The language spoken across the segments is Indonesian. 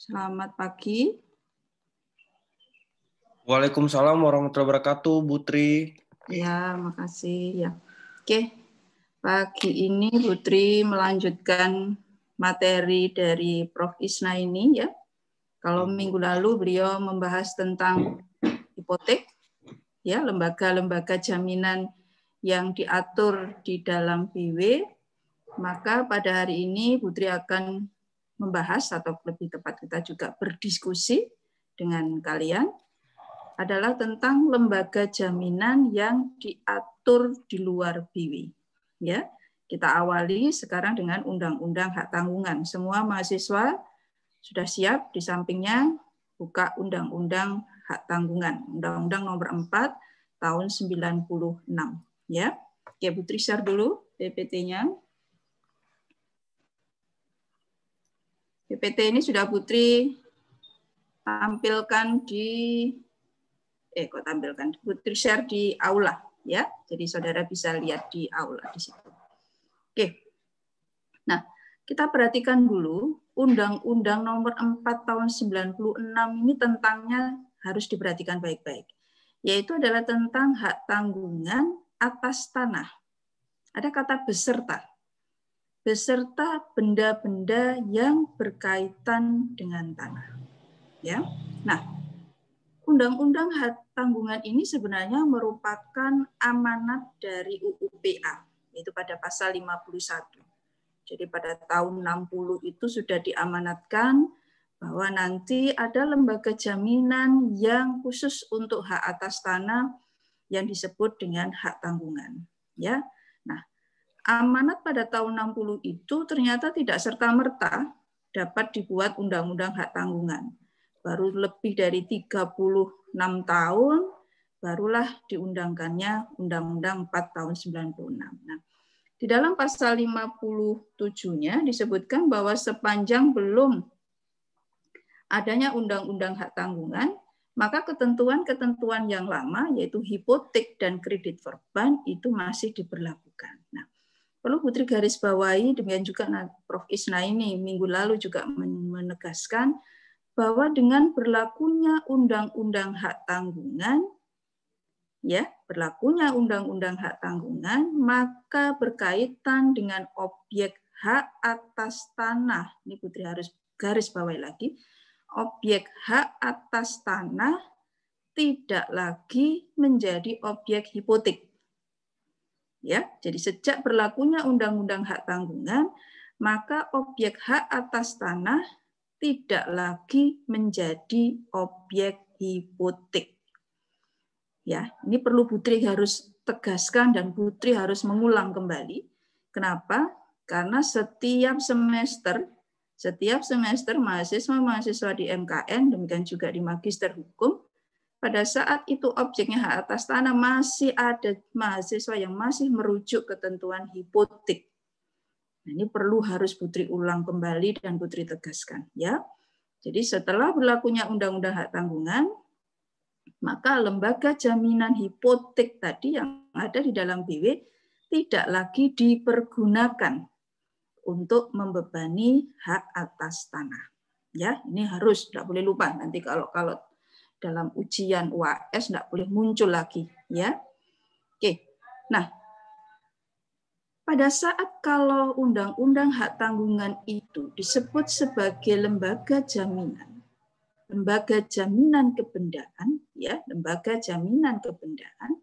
Selamat pagi. Waalaikumsalam warahmatullahi wabarakatuh, Bu Tri. Ya, makasih ya. Oke, pagi ini Bu Tri melanjutkan materi dari Prof. Isna ini ya. Kalau minggu lalu beliau membahas tentang hipotek, ya, lembaga-lembaga jaminan yang diatur di dalam BW, maka pada hari ini Bu Tri akan membahas atau lebih tepat kita juga berdiskusi dengan kalian adalah tentang lembaga jaminan yang diatur di luar BW. Ya, kita awali sekarang dengan Undang-Undang Hak Tanggungan. Semua mahasiswa sudah siap, di sampingnya buka Undang-Undang Hak Tanggungan, Undang-Undang Nomor 4 tahun 96. Ya, oke, Bu Tri share dulu PPT-nya. PPT ini sudah Putri tampilkan Putri share di aula ya. Jadi saudara bisa lihat di aula di situ. Oke. Nah, kita perhatikan dulu Undang-Undang Nomor 4 tahun 96 ini tentangnya harus diperhatikan baik-baik. Yaitu adalah tentang hak tanggungan atas tanah. Ada kata beserta. Beserta benda-benda yang berkaitan dengan tanah. Ya. Nah, Undang-Undang Hak Tanggungan ini sebenarnya merupakan amanat dari UU PA, yaitu pada pasal 51. Jadi pada tahun 60 itu sudah diamanatkan bahwa nanti ada lembaga jaminan yang khusus untuk hak atas tanah yang disebut dengan hak tanggungan. Ya. Nah, amanat pada tahun 60 itu ternyata tidak serta-merta dapat dibuat undang-undang hak tanggungan. Baru lebih dari 36 tahun, barulah diundangkannya Undang-Undang 4 tahun 96. Nah, di dalam pasal 57-nya disebutkan bahwa sepanjang belum adanya Undang-Undang Hak Tanggungan, maka ketentuan-ketentuan yang lama, yaitu hipotek dan kredit verban, itu masih diberlakukan. Nah, perlu Putri garis bawahi, demikian juga Prof. Isna ini minggu lalu juga menegaskan bahwa dengan berlakunya Undang-Undang Hak Tanggungan, ya, berlakunya Undang-Undang Hak Tanggungan, maka berkaitan dengan objek hak atas tanah. Ini Putri harus garis bawahi lagi. Objek hak atas tanah tidak lagi menjadi objek hipotek. Ya, jadi sejak berlakunya Undang-Undang Hak Tanggungan, maka objek hak atas tanah tidak lagi menjadi objek hipotek. Ya, ini perlu Putri harus tegaskan dan Putri harus mengulang kembali. Kenapa? Karena setiap semester mahasiswa-mahasiswa di MKN, demikian juga di Magister Hukum, pada saat itu objeknya hak atas tanah masih ada mahasiswa yang masih merujuk ketentuan hipotek. Nah, ini perlu harus Putri ulang kembali dan Putri tegaskan, ya. Jadi setelah berlakunya Undang-Undang Hak Tanggungan, maka lembaga jaminan hipotek tadi yang ada di dalam BW tidak lagi dipergunakan untuk membebani hak atas tanah. Ya, ini harus, tidak boleh lupa nanti kalau dalam ujian UAS tidak boleh muncul lagi, ya. Oke. Nah, pada saat kalau Undang-Undang Hak Tanggungan itu disebut sebagai lembaga jaminan kebendaan, ya, lembaga jaminan kebendaan,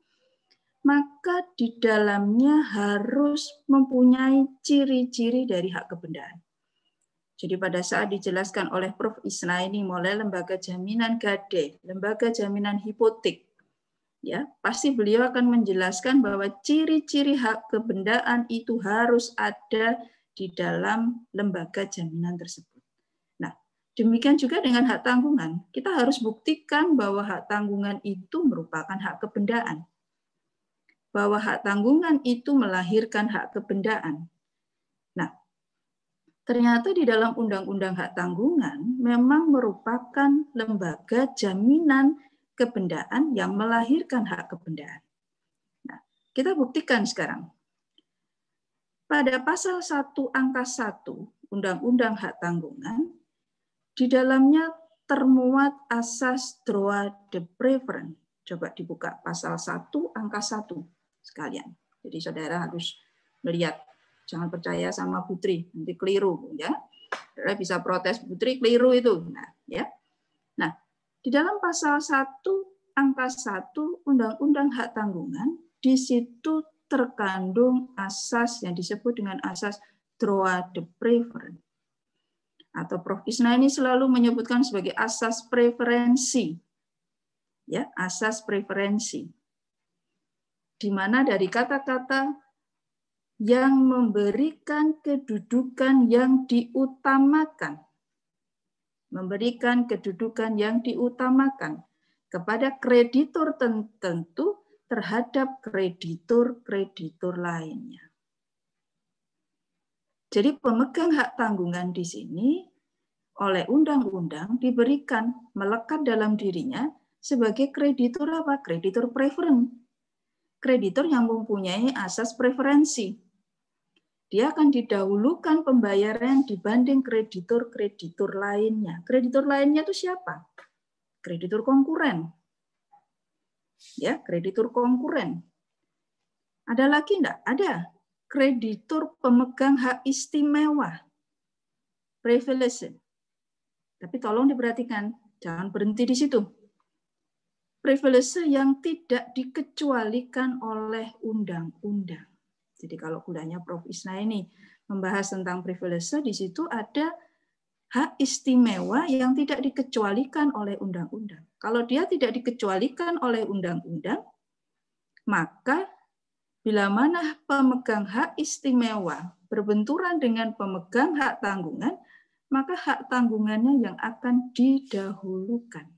maka di dalamnya harus mempunyai ciri-ciri dari hak kebendaan. Jadi pada saat dijelaskan oleh Prof. Isna ini mulai lembaga jaminan gade, lembaga jaminan hipotek, ya, pasti beliau akan menjelaskan bahwa ciri-ciri hak kebendaan itu harus ada di dalam lembaga jaminan tersebut. Nah, demikian juga dengan hak tanggungan. Kita harus buktikan bahwa hak tanggungan itu merupakan hak kebendaan. Bahwa hak tanggungan itu melahirkan hak kebendaan. Nah, ternyata di dalam Undang-Undang Hak Tanggungan memang merupakan lembaga jaminan kebendaan yang melahirkan hak kebendaan. Nah, kita buktikan sekarang. Pada pasal 1 angka 1 Undang-Undang Hak Tanggungan Di dalamnya termuat asas droit de préférence. Coba dibuka pasal 1 angka 1 sekalian. Jadi saudara harus melihat, jangan percaya sama Putri, nanti keliru ya. Saudara bisa protes Putri keliru itu. Nah, ya. Nah, di dalam pasal 1 angka 1 Undang-Undang Hak Tanggungan, di situ terkandung asas yang disebut dengan asas droit de préférence. Atau Prof. Isna ini selalu menyebutkan sebagai asas preferensi. Ya, asas preferensi. Di mana dari kata-kata yang memberikan kedudukan yang diutamakan. Memberikan kedudukan yang diutamakan kepada kreditur tertentu terhadap kreditur-kreditur lainnya. Jadi pemegang hak tanggungan di sini oleh undang-undang diberikan melekat dalam dirinya sebagai kreditur apa? Kreditur preference. Kreditur yang mempunyai asas preferensi. Dia akan didahulukan pembayaran dibanding kreditur-kreditur lainnya. Kreditur lainnya itu siapa? Kreditur konkuren. Ya, kreditur konkuren. Ada lagi enggak? Ada. Kreditur pemegang hak istimewa. Privilege. Tapi tolong diperhatikan, jangan berhenti di situ. Privilege yang tidak dikecualikan oleh undang-undang. Jadi kalau kuliahnya Prof. Isna ini membahas tentang privilege, di situ ada hak istimewa yang tidak dikecualikan oleh undang-undang. Kalau dia tidak dikecualikan oleh undang-undang, maka bila mana pemegang hak istimewa berbenturan dengan pemegang hak tanggungan, maka hak tanggungannya yang akan didahulukan.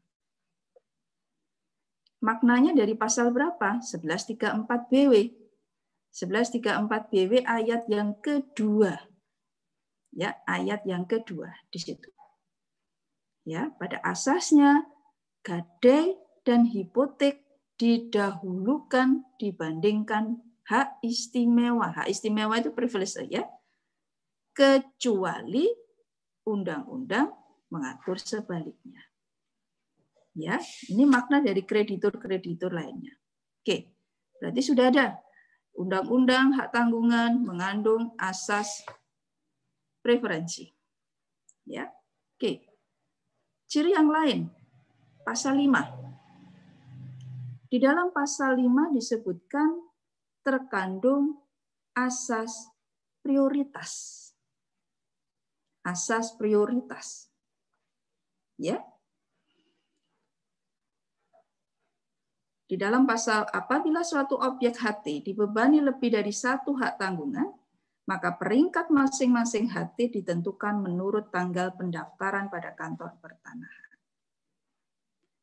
Maknanya dari pasal berapa? 1134 BW. 1134 BW ayat yang kedua. Ya, ayat yang kedua di situ. Ya, pada asasnya gadai dan hipotek didahulukan dibandingkan hak istimewa. Hak istimewa itu privilege ya. Kecuali undang-undang mengatur sebaliknya. Ya, ini makna dari kreditur-kreditur lainnya. Oke, berarti sudah ada undang-undang hak tanggungan mengandung asas preferensi. Ya. Oke. Ciri yang lain, pasal 5. Di dalam pasal 5 disebutkan terkandung asas prioritas. Asas prioritas. Ya. Di dalam pasal, apabila suatu objek HT dibebani lebih dari satu hak tanggungan, maka peringkat masing-masing HT ditentukan menurut tanggal pendaftaran pada kantor pertanahan.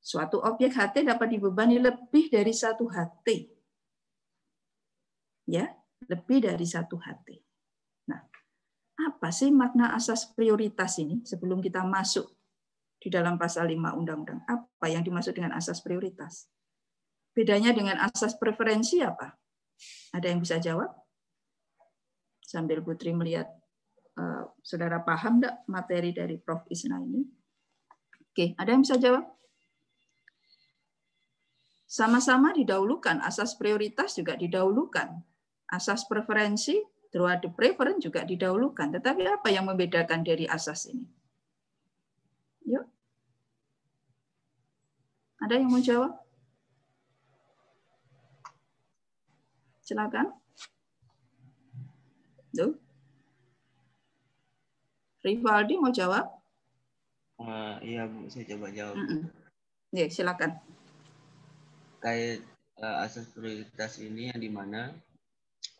Suatu objek HT dapat dibebani lebih dari satu HT. Ya, lebih dari satu HT. Nah, apa sih makna asas prioritas ini sebelum kita masuk di dalam pasal 5 Undang-Undang? Apa yang dimaksud dengan asas prioritas? Bedanya dengan asas preferensi apa? Ada yang bisa jawab? Sambil Putri melihat, saudara paham enggak materi dari Prof. Isna ini? Oke, ada yang bisa jawab? Sama-sama didahulukan, asas prioritas juga didahulukan. Asas preferensi, droit de préférence juga didahulukan. Tetapi apa yang membedakan dari asas ini? Yuk. Ada yang mau jawab? Silakan. Tuh. Rivaldi mau jawab? Iya Bu, saya coba jawab. Ya, silakan. Terkait asas prioritas ini yang dimana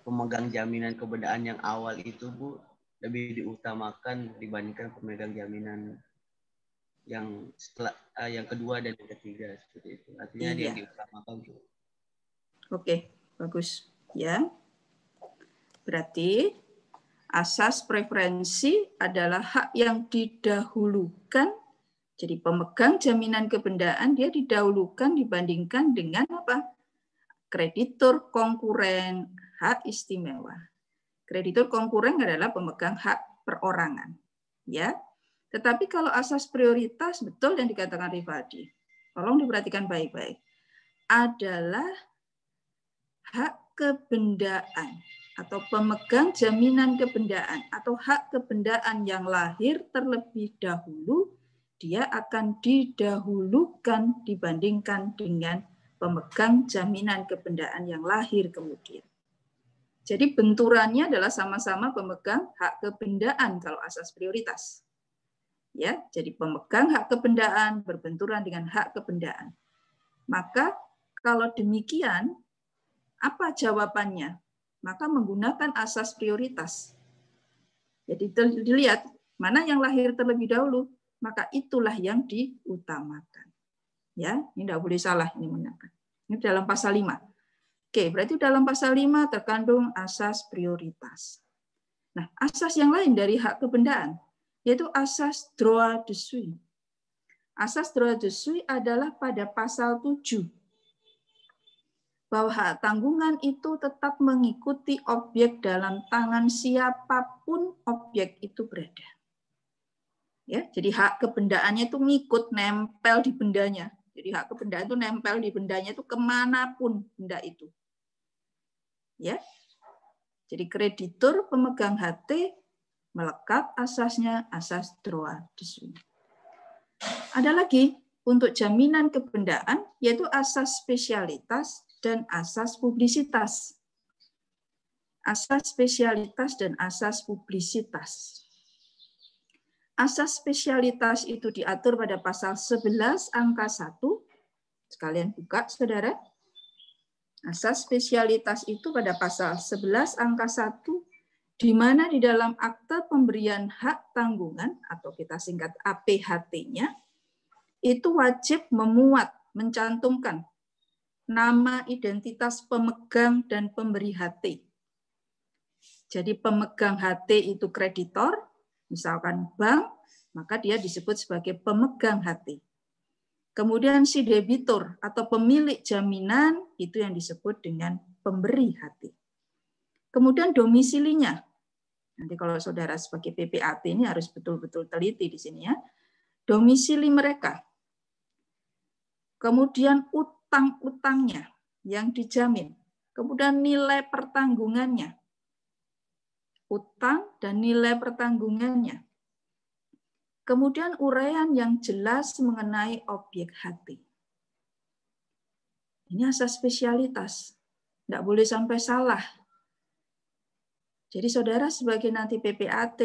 pemegang jaminan keberadaan yang awal itu Bu lebih diutamakan dibandingkan pemegang jaminan yang setelah yang kedua dan yang ketiga seperti itu. Artinya dia yang diutamakan Bu. Oke, bagus ya. Berarti asas preferensi adalah hak yang didahulukan. Jadi pemegang jaminan kebendaan dia didahulukan dibandingkan dengan apa? Kreditur konkuren, hak istimewa. Kreditur konkuren adalah pemegang hak perorangan. Ya. Tetapi kalau asas prioritas, betul yang dikatakan Rifaldi, tolong diperhatikan baik-baik, adalah hak kebendaan atau pemegang jaminan kebendaan atau hak kebendaan yang lahir terlebih dahulu, dia akan didahulukan dibandingkan dengan pemegang jaminan kebendaan yang lahir kemudian. Jadi benturannya adalah sama-sama pemegang hak kebendaan kalau asas prioritas. Ya, jadi pemegang hak kebendaan berbenturan dengan hak kebendaan. Maka kalau demikian, apa jawabannya? Maka menggunakan asas prioritas. Jadi dilihat mana yang lahir terlebih dahulu, maka itulah yang diutamakan. Ya, ini tidak boleh salah ini menangkan. Ini dalam pasal 5. Oke, berarti dalam pasal 5 terkandung asas prioritas. Nah, asas yang lain dari hak kebendaan yaitu asas droit de suite. Asas droit de suite adalah pada pasal 7. Bahwa hak tanggungan itu tetap mengikuti objek dalam tangan siapapun objek itu berada. Ya, jadi hak kebendaannya itu ngikut, nempel di bendanya. Jadi hak kebendaan itu nempel di bendanya itu kemanapun benda itu. Ya, jadi kreditur pemegang HT melekat asasnya asas droit de suite. Ada lagi untuk jaminan kebendaan yaitu asas spesialitas dan asas publisitas. Asas spesialitas dan asas publisitas. Asas spesialitas itu diatur pada pasal 11 angka 1. Sekalian buka, saudara. Asas spesialitas itu pada pasal 11 angka 1, di mana di dalam akte pemberian hak tanggungan, atau kita singkat APHT-nya, itu wajib memuat, mencantumkan nama identitas pemegang dan pemberi HT. Jadi pemegang HT itu kreditor, misalkan bank, maka dia disebut sebagai pemegang HT. Kemudian si debitur atau pemilik jaminan itu yang disebut dengan pemberi HT. Kemudian domisilinya. Nanti kalau saudara sebagai PPAT ini harus betul-betul teliti di sini ya. Domisili mereka. Kemudian utang-utangnya yang dijamin. Kemudian nilai pertanggungannya. Utang dan nilai pertanggungannya. Kemudian uraian yang jelas mengenai objek HT. Ini asas spesialitas. Tidak boleh sampai salah. Jadi saudara sebagai nanti PPAT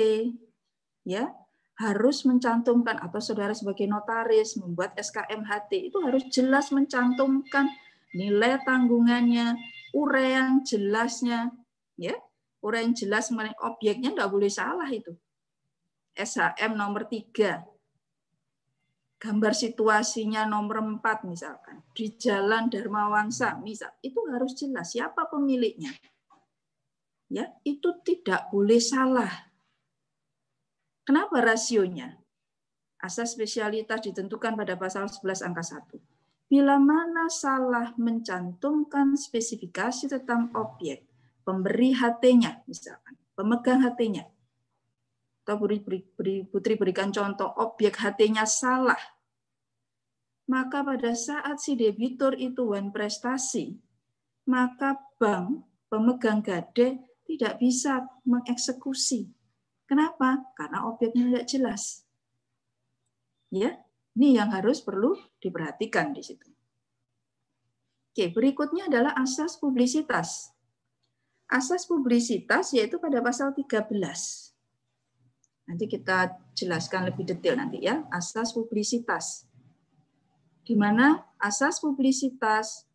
ya harus mencantumkan, atau saudara sebagai notaris membuat SKMHT itu harus jelas mencantumkan nilai tanggungannya, uraian jelasnya, ya, uraian jelas mengenai objeknya nggak boleh salah itu. SHM nomor 3, gambar situasinya nomor 4 misalkan, di Jalan Dharma Wangsa misal, itu harus jelas siapa pemiliknya. Ya, itu tidak boleh salah. Kenapa rasionya? Asas spesialitas ditentukan pada pasal 11 angka 1. Bila mana salah mencantumkan spesifikasi tentang objek, pemberi HT-nya misalkan, pemegang HT-nya. Atau Putri berikan contoh objek HT-nya salah. Maka pada saat si debitur itu wan prestasi, maka bank pemegang gade tidak bisa mengeksekusi. Kenapa? Karena objeknya tidak jelas. Ya, ini yang harus perlu diperhatikan di situ. Oke, berikutnya adalah asas publisitas. Asas publisitas yaitu pada pasal 13. Nanti kita jelaskan lebih detail nanti ya, asas publisitas. Di mana asas publisitas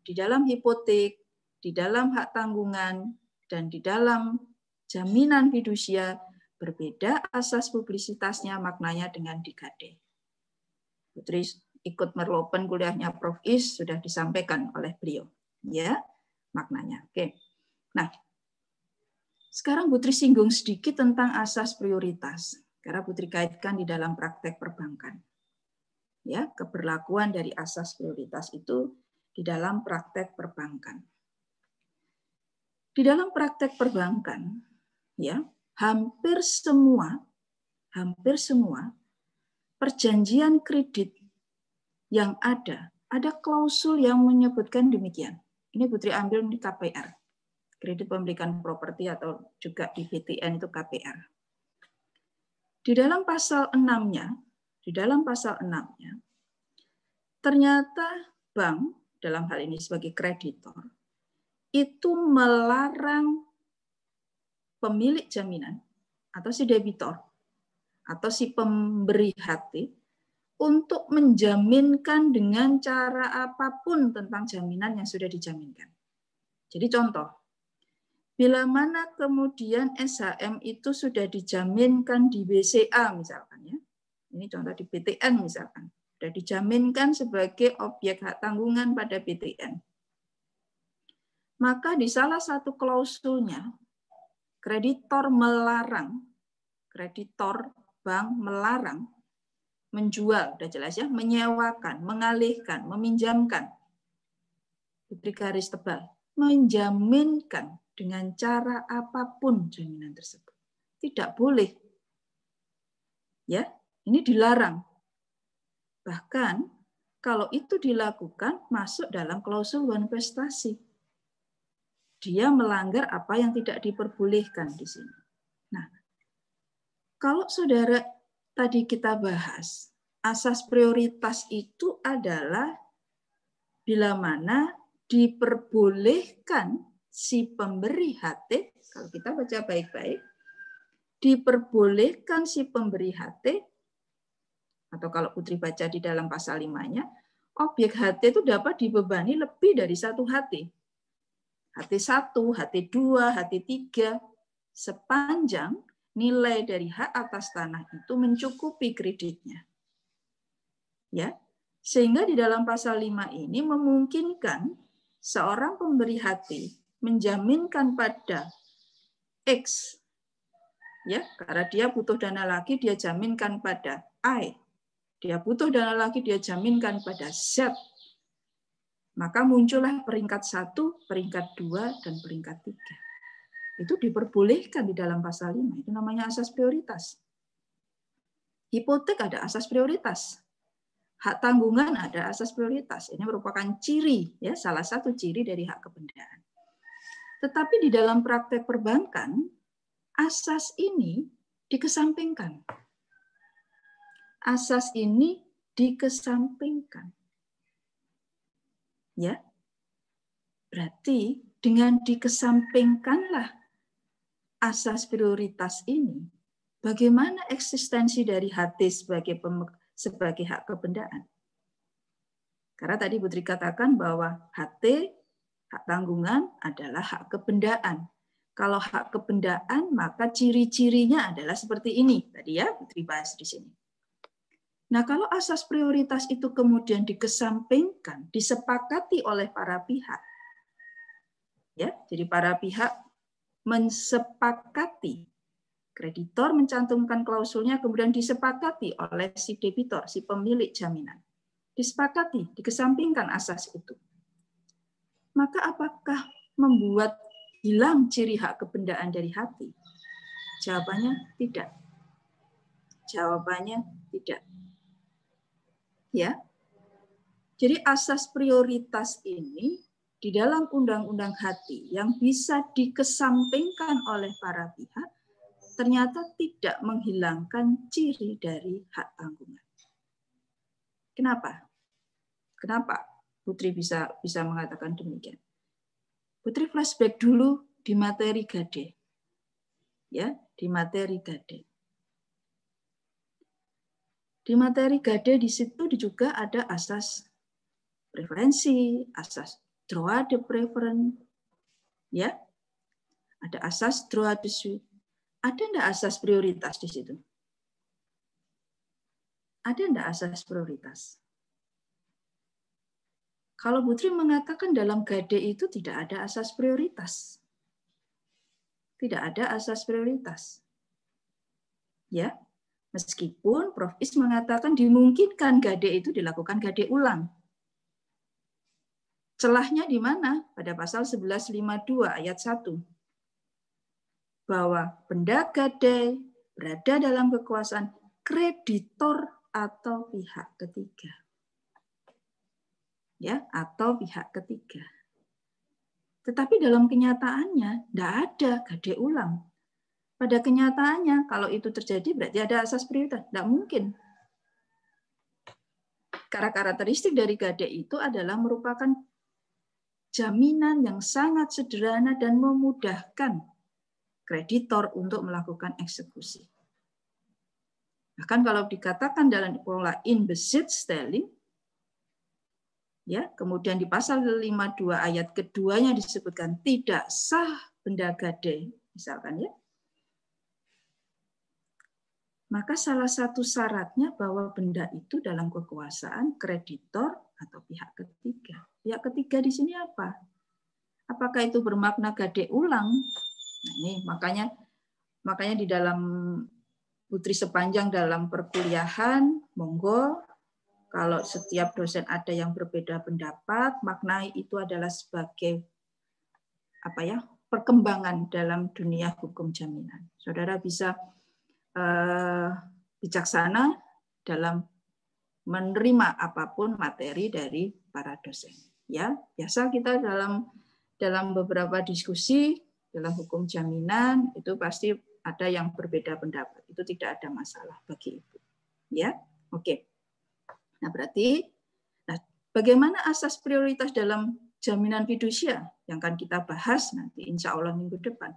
di dalam hipotek, di dalam hak tanggungan, dan di dalam jaminan fidusia berbeda asas publisitasnya maknanya dengan di Gade. Putri ikut merlopen kuliahnya Prof. Is sudah disampaikan oleh beliau, ya maknanya. Oke. Nah, sekarang Putri singgung sedikit tentang asas prioritas karena Putri kaitkan di dalam praktek perbankan. Ya, keberlakuan dari asas prioritas itu di dalam praktek perbankan. Di dalam praktek perbankan, ya, hampir semua hampir semua perjanjian kredit yang ada klausul yang menyebutkan demikian. Ini Putri ambil di KPR, kredit pemilikan properti, atau juga di BTN itu KPR. Di dalam pasal 6-nya, ternyata bank dalam hal ini sebagai kreditor itu melarang pemilik jaminan atau si debitor atau si pemberi HT untuk menjaminkan dengan cara apapun tentang jaminan yang sudah dijaminkan. Jadi contoh, bila mana kemudian SHM itu sudah dijaminkan di BCA misalkan ya, ini contoh di BTN misalkan, sudah dijaminkan sebagai objek hak tanggungan pada BTN. Maka di salah satu klausulnya, kreditor bank melarang menjual, udah jelas ya, menyewakan, mengalihkan, meminjamkan, diberi garis tebal, menjaminkan dengan cara apapun jaminan tersebut. Tidak boleh. Ya, ini dilarang. Bahkan kalau itu dilakukan masuk dalam klausul investasi. Dia melanggar apa yang tidak diperbolehkan di sini. Nah, kalau saudara tadi kita bahas, asas prioritas itu adalah bila mana diperbolehkan si pemberi HT, kalau kita baca baik-baik, diperbolehkan si pemberi HT, atau kalau Putri baca di dalam pasal 5-nya, objek HT itu dapat dibebani lebih dari satu HT. HT1, HT2, HT3, sepanjang nilai dari hak atas tanah itu mencukupi kreditnya. Ya, sehingga di dalam pasal 5 ini memungkinkan seorang pemberi HT menjaminkan pada X, ya, karena dia butuh dana lagi, dia jaminkan pada I. Dia butuh dana lagi, dia jaminkan pada Z. Maka muncullah peringkat 1, peringkat 2, dan peringkat 3. Itu diperbolehkan di dalam pasal 5. Itu namanya asas prioritas. Hipotek ada asas prioritas. Hak tanggungan ada asas prioritas. Ini merupakan ciri, ya, salah satu ciri dari hak kebendaan. Tetapi di dalam praktek perbankan, asas ini dikesampingkan. Asas ini dikesampingkan. Ya, berarti dengan dikesampingkanlah asas prioritas ini, bagaimana eksistensi dari HT sebagai hak kebendaan? Karena tadi Putri katakan bahwa HT, hak tanggungan, adalah hak kebendaan. Kalau hak kebendaan, maka ciri-cirinya adalah seperti ini. Tadi ya Putri bahas di sini. Nah, kalau asas prioritas itu kemudian dikesampingkan, disepakati oleh para pihak, ya, jadi para pihak mensepakati, kreditor mencantumkan klausulnya, kemudian disepakati oleh si debitor, si pemilik jaminan, disepakati, dikesampingkan asas itu. Maka apakah membuat hilang ciri hak kebendaan dari hati? Jawabannya tidak. Jawabannya tidak. Ya, jadi asas prioritas ini di dalam undang-undang HT yang bisa dikesampingkan oleh para pihak ternyata tidak menghilangkan ciri dari hak tanggungan. Kenapa? Kenapa Putri bisa mengatakan demikian? Putri flashback dulu di materi GADE, ya, di materi GADE. Di materi GADE di situ juga ada asas preferensi, asas droit de préférence, ya, ada asas droit de suite. Ada enggak asas prioritas di situ? Ada enggak asas prioritas? Kalau Putri mengatakan dalam GADE itu tidak ada asas prioritas. Tidak ada asas prioritas. Ya. Meskipun Prof. Is mengatakan dimungkinkan GADE itu dilakukan GADE ulang. Celahnya di mana? Pada pasal 1152 ayat 1. Bahwa benda GADE berada dalam kekuasaan kreditor atau pihak ketiga. Ya, atau pihak ketiga. Tetapi dalam kenyataannya tidak ada gade ulang. Pada kenyataannya kalau itu terjadi berarti ada asas prioritas. Tidak mungkin. Karakteristik dari gade itu adalah merupakan jaminan yang sangat sederhana dan memudahkan kreditor untuk melakukan eksekusi. Bahkan kalau dikatakan dalam pola Inbesitzstellung, ya, kemudian di pasal 52 ayat keduanya disebutkan tidak sah benda gade, misalkan ya, maka salah satu syaratnya bahwa benda itu dalam kekuasaan kreditor atau pihak ketiga. Pihak ketiga di sini apa? Apakah itu bermakna gade ulang? Nah, ini makanya di dalam Putri sepanjang dalam perkuliahan, monggo kalau setiap dosen ada yang berbeda pendapat, maknai itu adalah sebagai perkembangan dalam dunia hukum jaminan. Saudara bisa bijaksana dalam menerima apapun materi dari para dosen. Ya, biasa kita dalam beberapa diskusi dalam hukum jaminan itu pasti ada yang berbeda pendapat. Itu tidak ada masalah bagi Ibu. Ya, oke. Nah, berarti bagaimana asas prioritas dalam jaminan fidusia yang akan kita bahas nanti insya Allah minggu depan.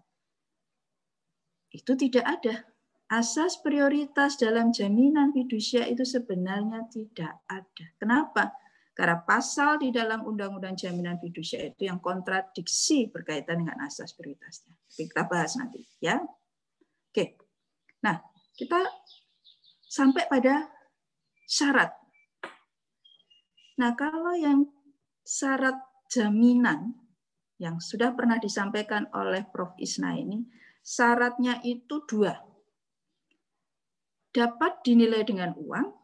Itu tidak ada. Asas prioritas dalam jaminan fidusia itu sebenarnya tidak ada. Kenapa? Karena pasal di dalam Undang-Undang Jaminan Fidusia itu yang kontradiksi berkaitan dengan asas prioritasnya. Kita bahas nanti, ya. Oke. Nah, kita sampai pada syarat. Nah, kalau yang syarat jaminan yang sudah pernah disampaikan oleh Prof. Isna ini, syaratnya itu 2. Dapat dinilai dengan uang,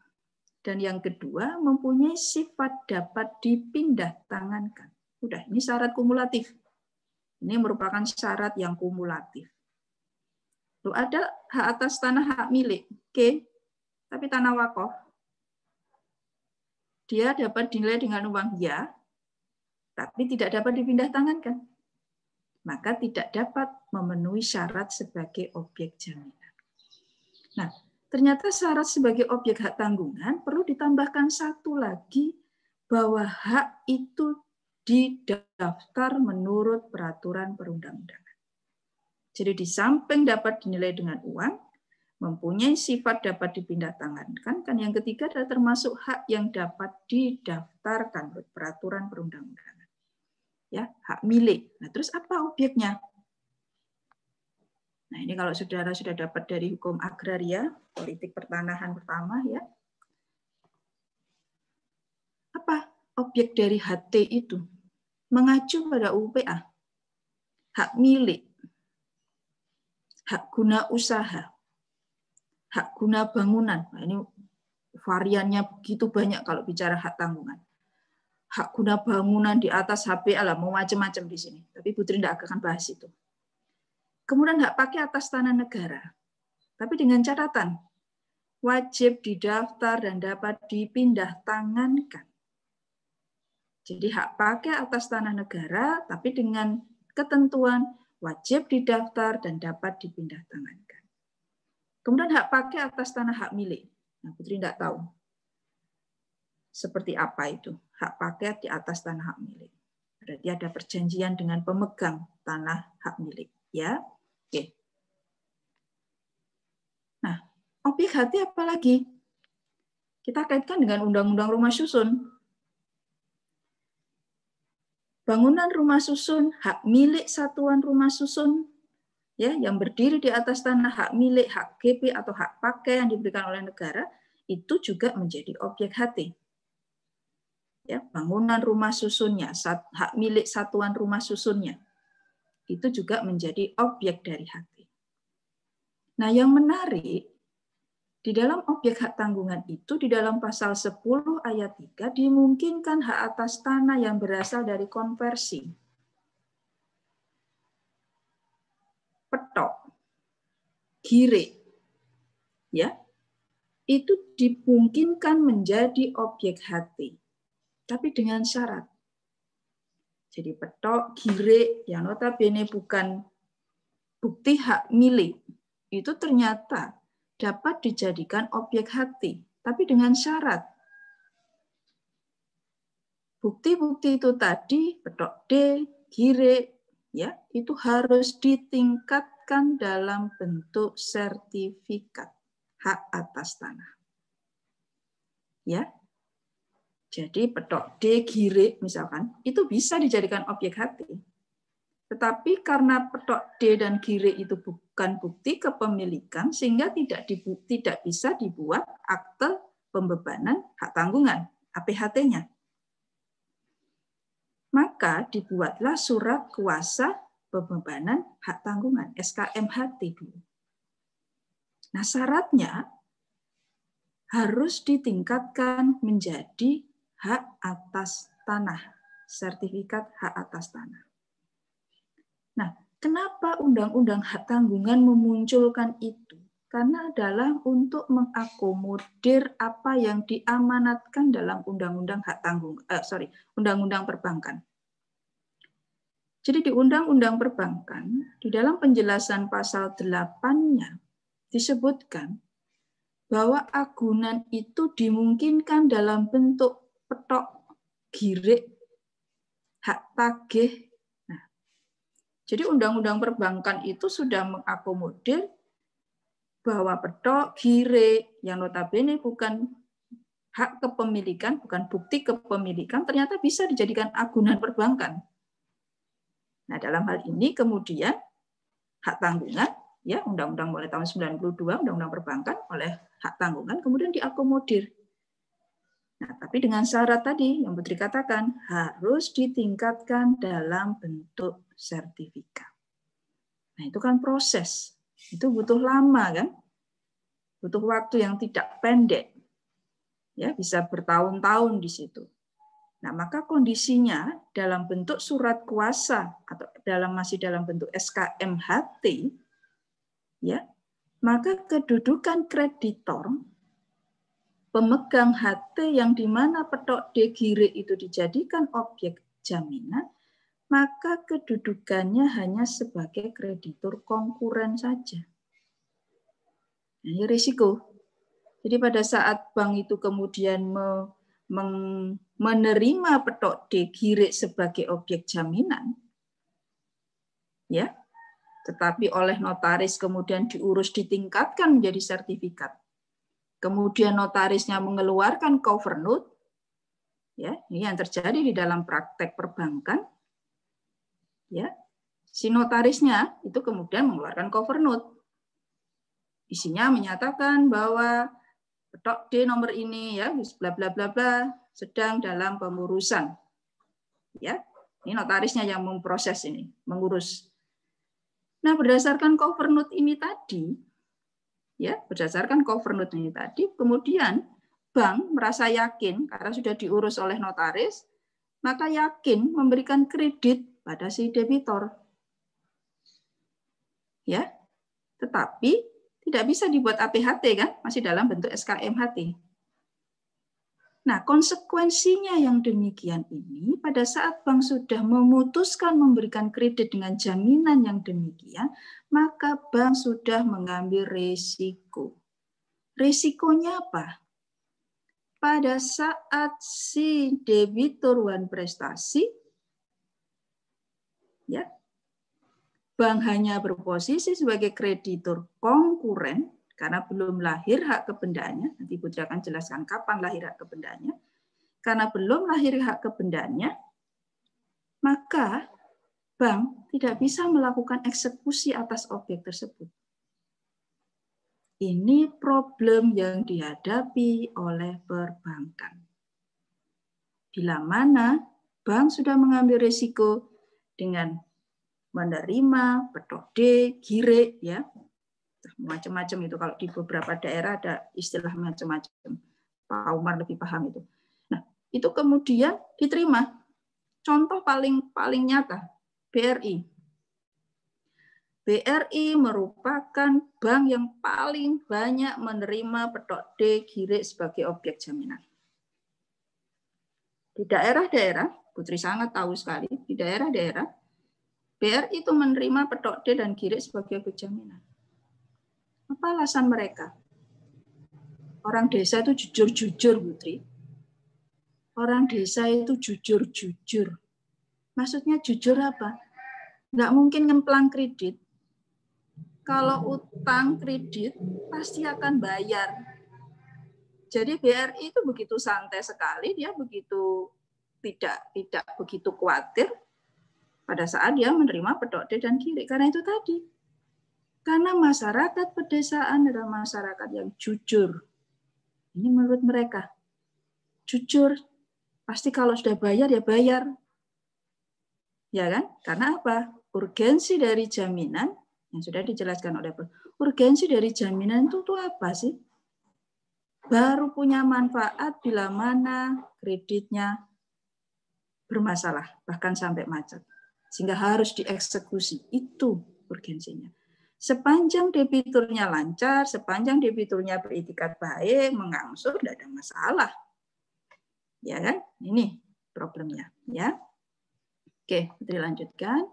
dan yang kedua mempunyai sifat dapat dipindah tangankan. Udah, ini syarat kumulatif. Ini merupakan syarat yang kumulatif. Loh, ada hak atas tanah hak milik, oke, tapi tanah wakaf dia dapat dinilai dengan uang, ya, tapi tidak dapat dipindah tangankan. Maka tidak dapat memenuhi syarat sebagai objek jaminan. Nah, ternyata syarat sebagai objek hak tanggungan perlu ditambahkan satu lagi, bahwa hak itu didaftar menurut peraturan perundang-undangan. Jadi di samping dapat dinilai dengan uang, mempunyai sifat dapat dipindah tangankan, kan yang ketiga adalah termasuk hak yang dapat didaftarkan menurut peraturan perundang-undangan. Ya, hak milik. Nah, terus apa objeknya? Nah, ini kalau saudara sudah dapat dari hukum agraria, politik pertanahan pertama, ya. Apa objek dari HT itu? Mengacu pada UPA. Hak milik, hak guna usaha, hak guna bangunan. Nah, ini variannya begitu banyak kalau bicara hak tanggungan. Hak guna bangunan di atas HPA lah, mau macam-macam di sini. Tapi Putri tidak akan bahas itu. Kemudian hak pakai atas tanah negara. Tapi dengan catatan, wajib didaftar dan dapat dipindah tangankan. Jadi hak pakai atas tanah negara, tapi dengan ketentuan wajib didaftar dan dapat dipindah tangankan. Kemudian hak pakai atas tanah hak milik. Nah, Putri tidak tahu seperti apa itu hak pakai di atas tanah hak milik. Berarti ada perjanjian dengan pemegang tanah hak milik, ya. Oke. Nah, objek HT apa lagi? Kita kaitkan dengan Undang-Undang Rumah Susun. Bangunan rumah susun, hak milik satuan rumah susun, ya, yang berdiri di atas tanah hak milik, hak GP atau hak pakai yang diberikan oleh negara, itu juga menjadi objek HT. Ya, bangunan rumah susunnya, hak milik satuan rumah susunnya, itu juga menjadi objek dari HT. Nah, yang menarik, di dalam objek hak tanggungan itu, di dalam pasal 10 ayat 3, dimungkinkan hak atas tanah yang berasal dari konversi. Petok, gire, ya, itu dimungkinkan menjadi objek HT, tapi dengan syarat. Jadi petok, gire, yang notabene bukan bukti hak milik, itu ternyata dapat dijadikan objek HT, tapi dengan syarat. Bukti-bukti itu tadi, petok D, gire, ya, itu harus ditingkatkan dalam bentuk sertifikat hak atas tanah. Ya. Jadi petok D, gire misalkan, itu bisa dijadikan objek HT. Tetapi karena petok D dan gire itu bukan bukti kepemilikan, sehingga tidak bisa dibuat akte pembebanan hak tanggungan, APHT-nya. Maka dibuatlah surat kuasa pembebanan hak tanggungan, SKMHT dulu. Nah, syaratnya harus ditingkatkan menjadi hak atas tanah, sertifikat hak atas tanah. Nah, kenapa Undang-Undang Hak Tanggungan memunculkan itu? Karena adalah untuk mengakomodir apa yang diamanatkan dalam Undang-Undang Undang-Undang Perbankan. Jadi di Undang-Undang Perbankan, di dalam penjelasan pasal 8-nya disebutkan bahwa agunan itu dimungkinkan dalam bentuk petok, gire, hak tagih. Nah, jadi Undang-Undang Perbankan itu sudah mengakomodir bahwa petok, gire, yang notabene bukan hak kepemilikan, bukan bukti kepemilikan, ternyata bisa dijadikan agunan perbankan. Nah, dalam hal ini kemudian hak tanggungan, ya, Undang-Undang mulai tahun 92, Undang-Undang Perbankan oleh hak tanggungan kemudian diakomodir. Nah, tapi dengan syarat tadi yang Putri katakan harus ditingkatkan dalam bentuk sertifikat. Nah, itu kan proses. Itu butuh lama kan? Butuh waktu yang tidak pendek. Ya, bisa bertahun-tahun di situ. Nah, maka kondisinya dalam bentuk surat kuasa atau masih dalam bentuk SKMHT, ya, maka kedudukan kreditor pemegang HT yang di mana petok D gire itu dijadikan objek jaminan, maka kedudukannya hanya sebagai kreditur konkuren saja. Nah, ini risiko. Jadi pada saat bank itu kemudian menerima petok D gire sebagai objek jaminan, ya, tetapi oleh notaris kemudian diurus ditingkatkan menjadi sertifikat. Kemudian notarisnya mengeluarkan cover note, ya, ini yang terjadi di dalam praktek perbankan, ya, si notarisnya itu kemudian mengeluarkan cover note, isinya menyatakan bahwa petok D nomor ini, ya, bla bla bla bla, sedang dalam pengurusan, ya, ini notarisnya yang memproses ini, mengurus. Nah, berdasarkan cover note ini tadi. Ya, berdasarkan cover note ini tadi, kemudian bank merasa yakin karena sudah diurus oleh notaris, maka yakin memberikan kredit pada si debitor. Ya, tetapi tidak bisa dibuat APHT kan, masih dalam bentuk SKMHT. Nah, konsekuensinya yang demikian ini pada saat bank sudah memutuskan memberikan kredit dengan jaminan yang demikian, maka bank sudah mengambil risiko. Risikonya apa? Pada saat si debitur wan prestasi, ya, bank hanya berposisi sebagai kreditur konkuren, karena belum lahir hak kebendaannya, nanti Putri akan jelaskan kapan lahir hak kebendaannya. Karena belum lahir hak kebendaannya, maka bank tidak bisa melakukan eksekusi atas objek tersebut. Ini problem yang dihadapi oleh perbankan. Bila mana bank sudah mengambil risiko dengan menerima petok D, gire, ya, macam-macam itu. Kalau di beberapa daerah ada istilah macam-macam. Pak Umar lebih paham itu. Nah, itu kemudian diterima. Contoh paling nyata, BRI. BRI merupakan bank yang paling banyak menerima petok D girik sebagai objek jaminan. Di daerah-daerah, Putri sangat tahu sekali, di daerah-daerah, BRI itu menerima petok D dan girik sebagai objek jaminan. Apa alasan mereka? Orang desa itu jujur-jujur, Putri. Orang desa itu jujur-jujur. Maksudnya jujur apa? Nggak mungkin ngemplang kredit. Kalau utang kredit pasti akan bayar. Jadi BRI itu begitu santai sekali, dia begitu tidak begitu khawatir pada saat dia menerima petok D dan girik. Karena itu tadi. Karena masyarakat pedesaan adalah masyarakat yang jujur. Ini menurut mereka. Jujur. Pasti kalau sudah bayar ya bayar. Ya kan? Karena apa? Urgensi dari jaminan yang sudah dijelaskan oleh urgensi dari jaminan itu tuh apa sih? Baru punya manfaat bila mana kreditnya bermasalah, bahkan sampai macet. Sehingga harus dieksekusi. Itu urgensinya. Sepanjang debiturnya lancar, sepanjang debiturnya beritikat baik, mengangsur, tidak ada masalah. Ya kan? Ini problemnya. Ya. Oke, Putri lanjutkan.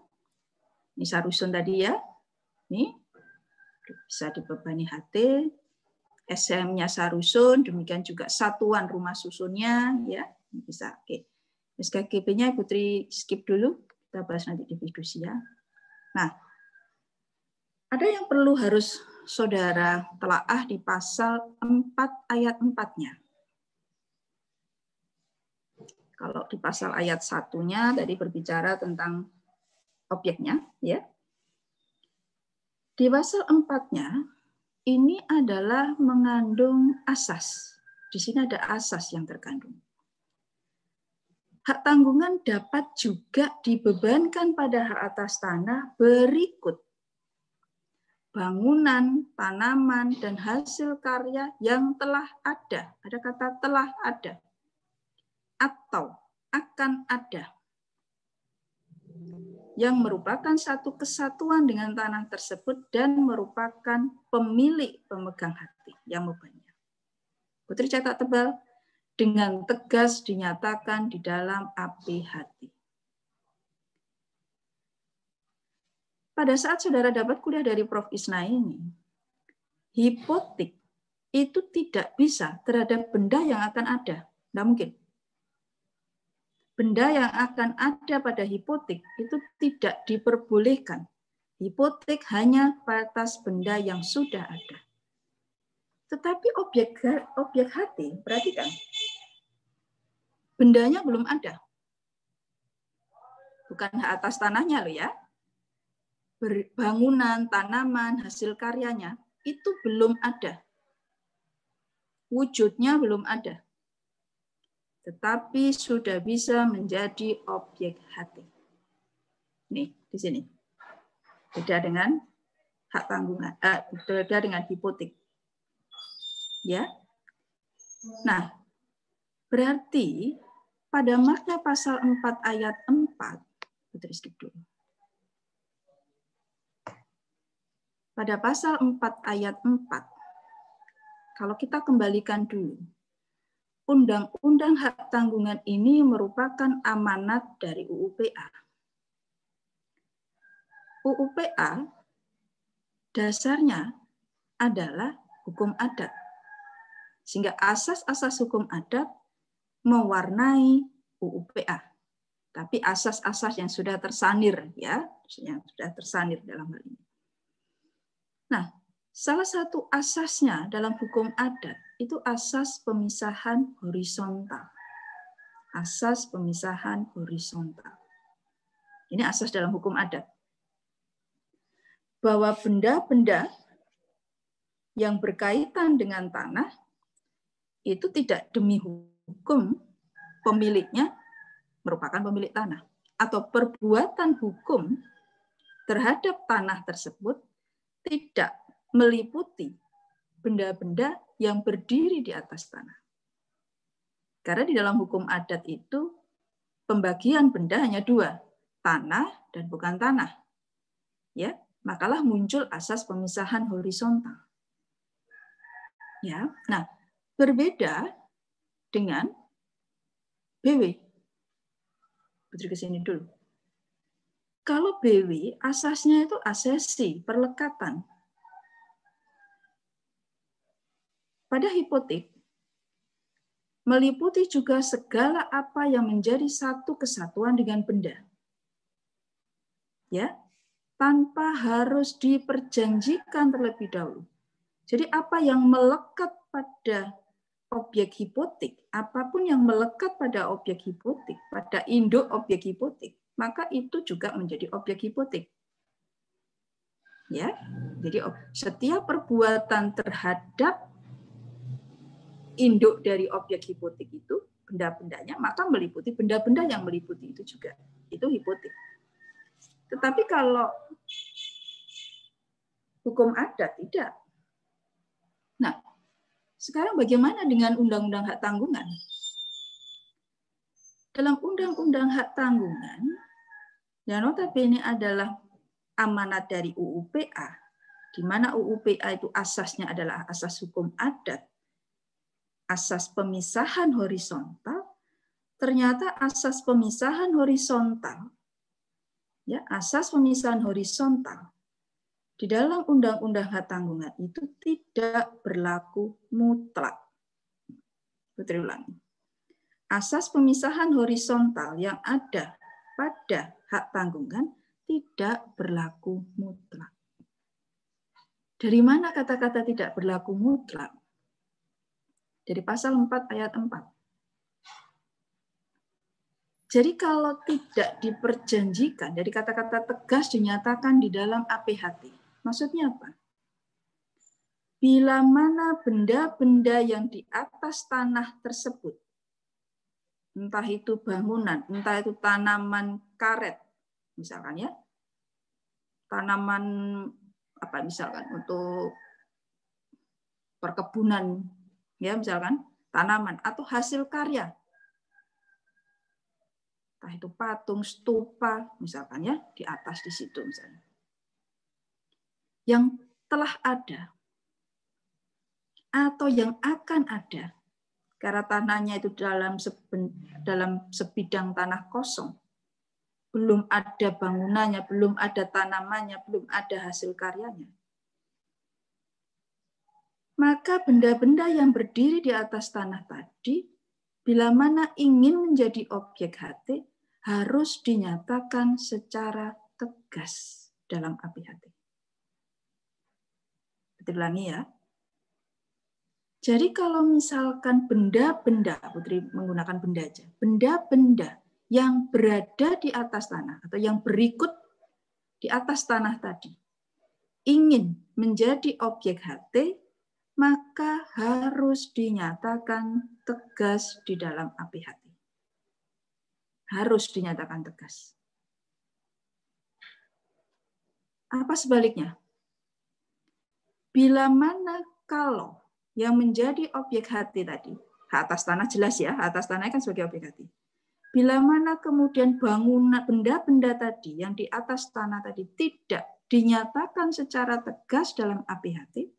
Ini sarusun tadi ya. Ini bisa dibebani HT, SM-nya sarusun, demikian juga satuan rumah susunnya, ya bisa. Oke, SKGB-nya Putri skip dulu, kita bahas nanti di fidusia. Nah, ada yang perlu harus saudara telaah di pasal 4 ayat 4-nya. Kalau di pasal ayat 1-nya tadi berbicara tentang objeknya, ya. Di pasal 4-nya, ini adalah mengandung asas. Di sini ada asas yang terkandung. Hak tanggungan dapat juga dibebankan pada hak atas tanah berikut. Bangunan, tanaman, dan hasil karya yang telah ada. Ada kata telah ada. Atau akan ada. Yang merupakan satu kesatuan dengan tanah tersebut dan merupakan pemilik pemegang hati yang mempunyai. Putri cetak tebal, dengan tegas dinyatakan di dalam api hati. Pada saat saudara dapat kuliah dari Prof. Isna ini, hipotek itu tidak bisa terhadap benda yang akan ada. Tidak mungkin. Benda yang akan ada pada hipotek itu tidak diperbolehkan. Hipotek hanya atas benda yang sudah ada. Tetapi objek hati, perhatikan, bendanya belum ada. Bukan hak atas tanahnya loh ya. Bangunan, tanaman, hasil karyanya itu belum ada. Wujudnya belum ada. Tetapi sudah bisa menjadi objek hati. Nih, di sini. Beda dengan hak tanggungan, beda dengan hipotek. Ya. Nah, berarti pada makna pasal 4 ayat 4, Putri skip dulu. Pada pasal 4 ayat 4, kalau kita kembalikan dulu, Undang-Undang Hak Tanggungan ini merupakan amanat dari UU-PA. UU-PA dasarnya adalah hukum adat. Sehingga asas-asas hukum adat mewarnai UU-PA. Tapi asas-asas yang sudah tersanir, ya, yang sudah tersanir dalam hal ini. Nah, salah satu asasnya dalam hukum adat itu asas pemisahan horizontal. Asas pemisahan horizontal. Ini asas dalam hukum adat. Bahwa benda-benda yang berkaitan dengan tanah itu tidak demi hukum pemiliknya merupakan pemilik tanah. Atau perbuatan hukum terhadap tanah tersebut tidak meliputi benda-benda yang berdiri di atas tanah. Karena di dalam hukum adat itu pembagian benda hanya dua, tanah dan bukan tanah. Ya, Makalah muncul asas pemisahan horizontal. Ya, nah berbeda dengan BW. Putri ke sini dulu. Kalau BW asasnya itu asesi, perlekatan. Pada hipotek meliputi juga segala apa yang menjadi satu kesatuan dengan benda. Ya, tanpa harus diperjanjikan terlebih dahulu. Jadi apa yang melekat pada objek hipotek, apapun yang melekat pada objek hipotek, pada induk objek hipotek, maka itu juga menjadi objek hipotek. Ya, jadi setiap perbuatan terhadap induk dari objek hipotek itu, benda-bendanya, maka meliputi benda-benda yang meliputi itu juga. Itu hipotek. Tetapi kalau hukum adat tidak. Nah, sekarang bagaimana dengan Undang-Undang Hak Tanggungan? Dalam Undang-Undang Hak Tanggungan, yang notabene adalah amanat dari UU PA, di mana UU PA itu asasnya adalah asas hukum adat, asas pemisahan horizontal, ternyata asas pemisahan horizontal, ya, asas pemisahan horizontal di dalam Undang-Undang Hak Tanggungan itu tidak berlaku mutlak. Putri ulangi. Asas pemisahan horizontal yang ada pada hak tanggungan tidak berlaku mutlak. Dari mana kata-kata tidak berlaku mutlak? Dari pasal 4 ayat 4. Jadi kalau tidak diperjanjikan, dari kata-kata tegas dinyatakan di dalam APHT. Maksudnya apa? Bila mana benda-benda yang di atas tanah tersebut, entah itu bangunan, entah itu tanaman karet, misalkan ya, tanaman apa misalkan untuk perkebunan, ya misalkan tanaman atau hasil karya, entah itu patung, stupa, misalkan ya di atas di situ misalnya, yang telah ada atau yang akan ada. Karena tanahnya itu dalam sebidang tanah kosong, belum ada bangunannya, belum ada tanamannya, belum ada hasil karyanya. Maka benda-benda yang berdiri di atas tanah tadi, bila mana ingin menjadi objek HT, harus dinyatakan secara tegas dalam APHT. Kita ulangi ya. Jadi kalau misalkan benda-benda, Putri menggunakan benda aja, benda-benda yang berada di atas tanah atau yang berikut di atas tanah tadi ingin menjadi objek HT, maka harus dinyatakan tegas di dalam APHT. Harus dinyatakan tegas. Apa sebaliknya? Bila mana kalau yang menjadi objek HT tadi, hak atas tanah jelas ya, hak atas tanah kan sebagai objek HT. Bila mana kemudian bangunan benda-benda tadi yang di atas tanah tadi tidak dinyatakan secara tegas dalam APHT,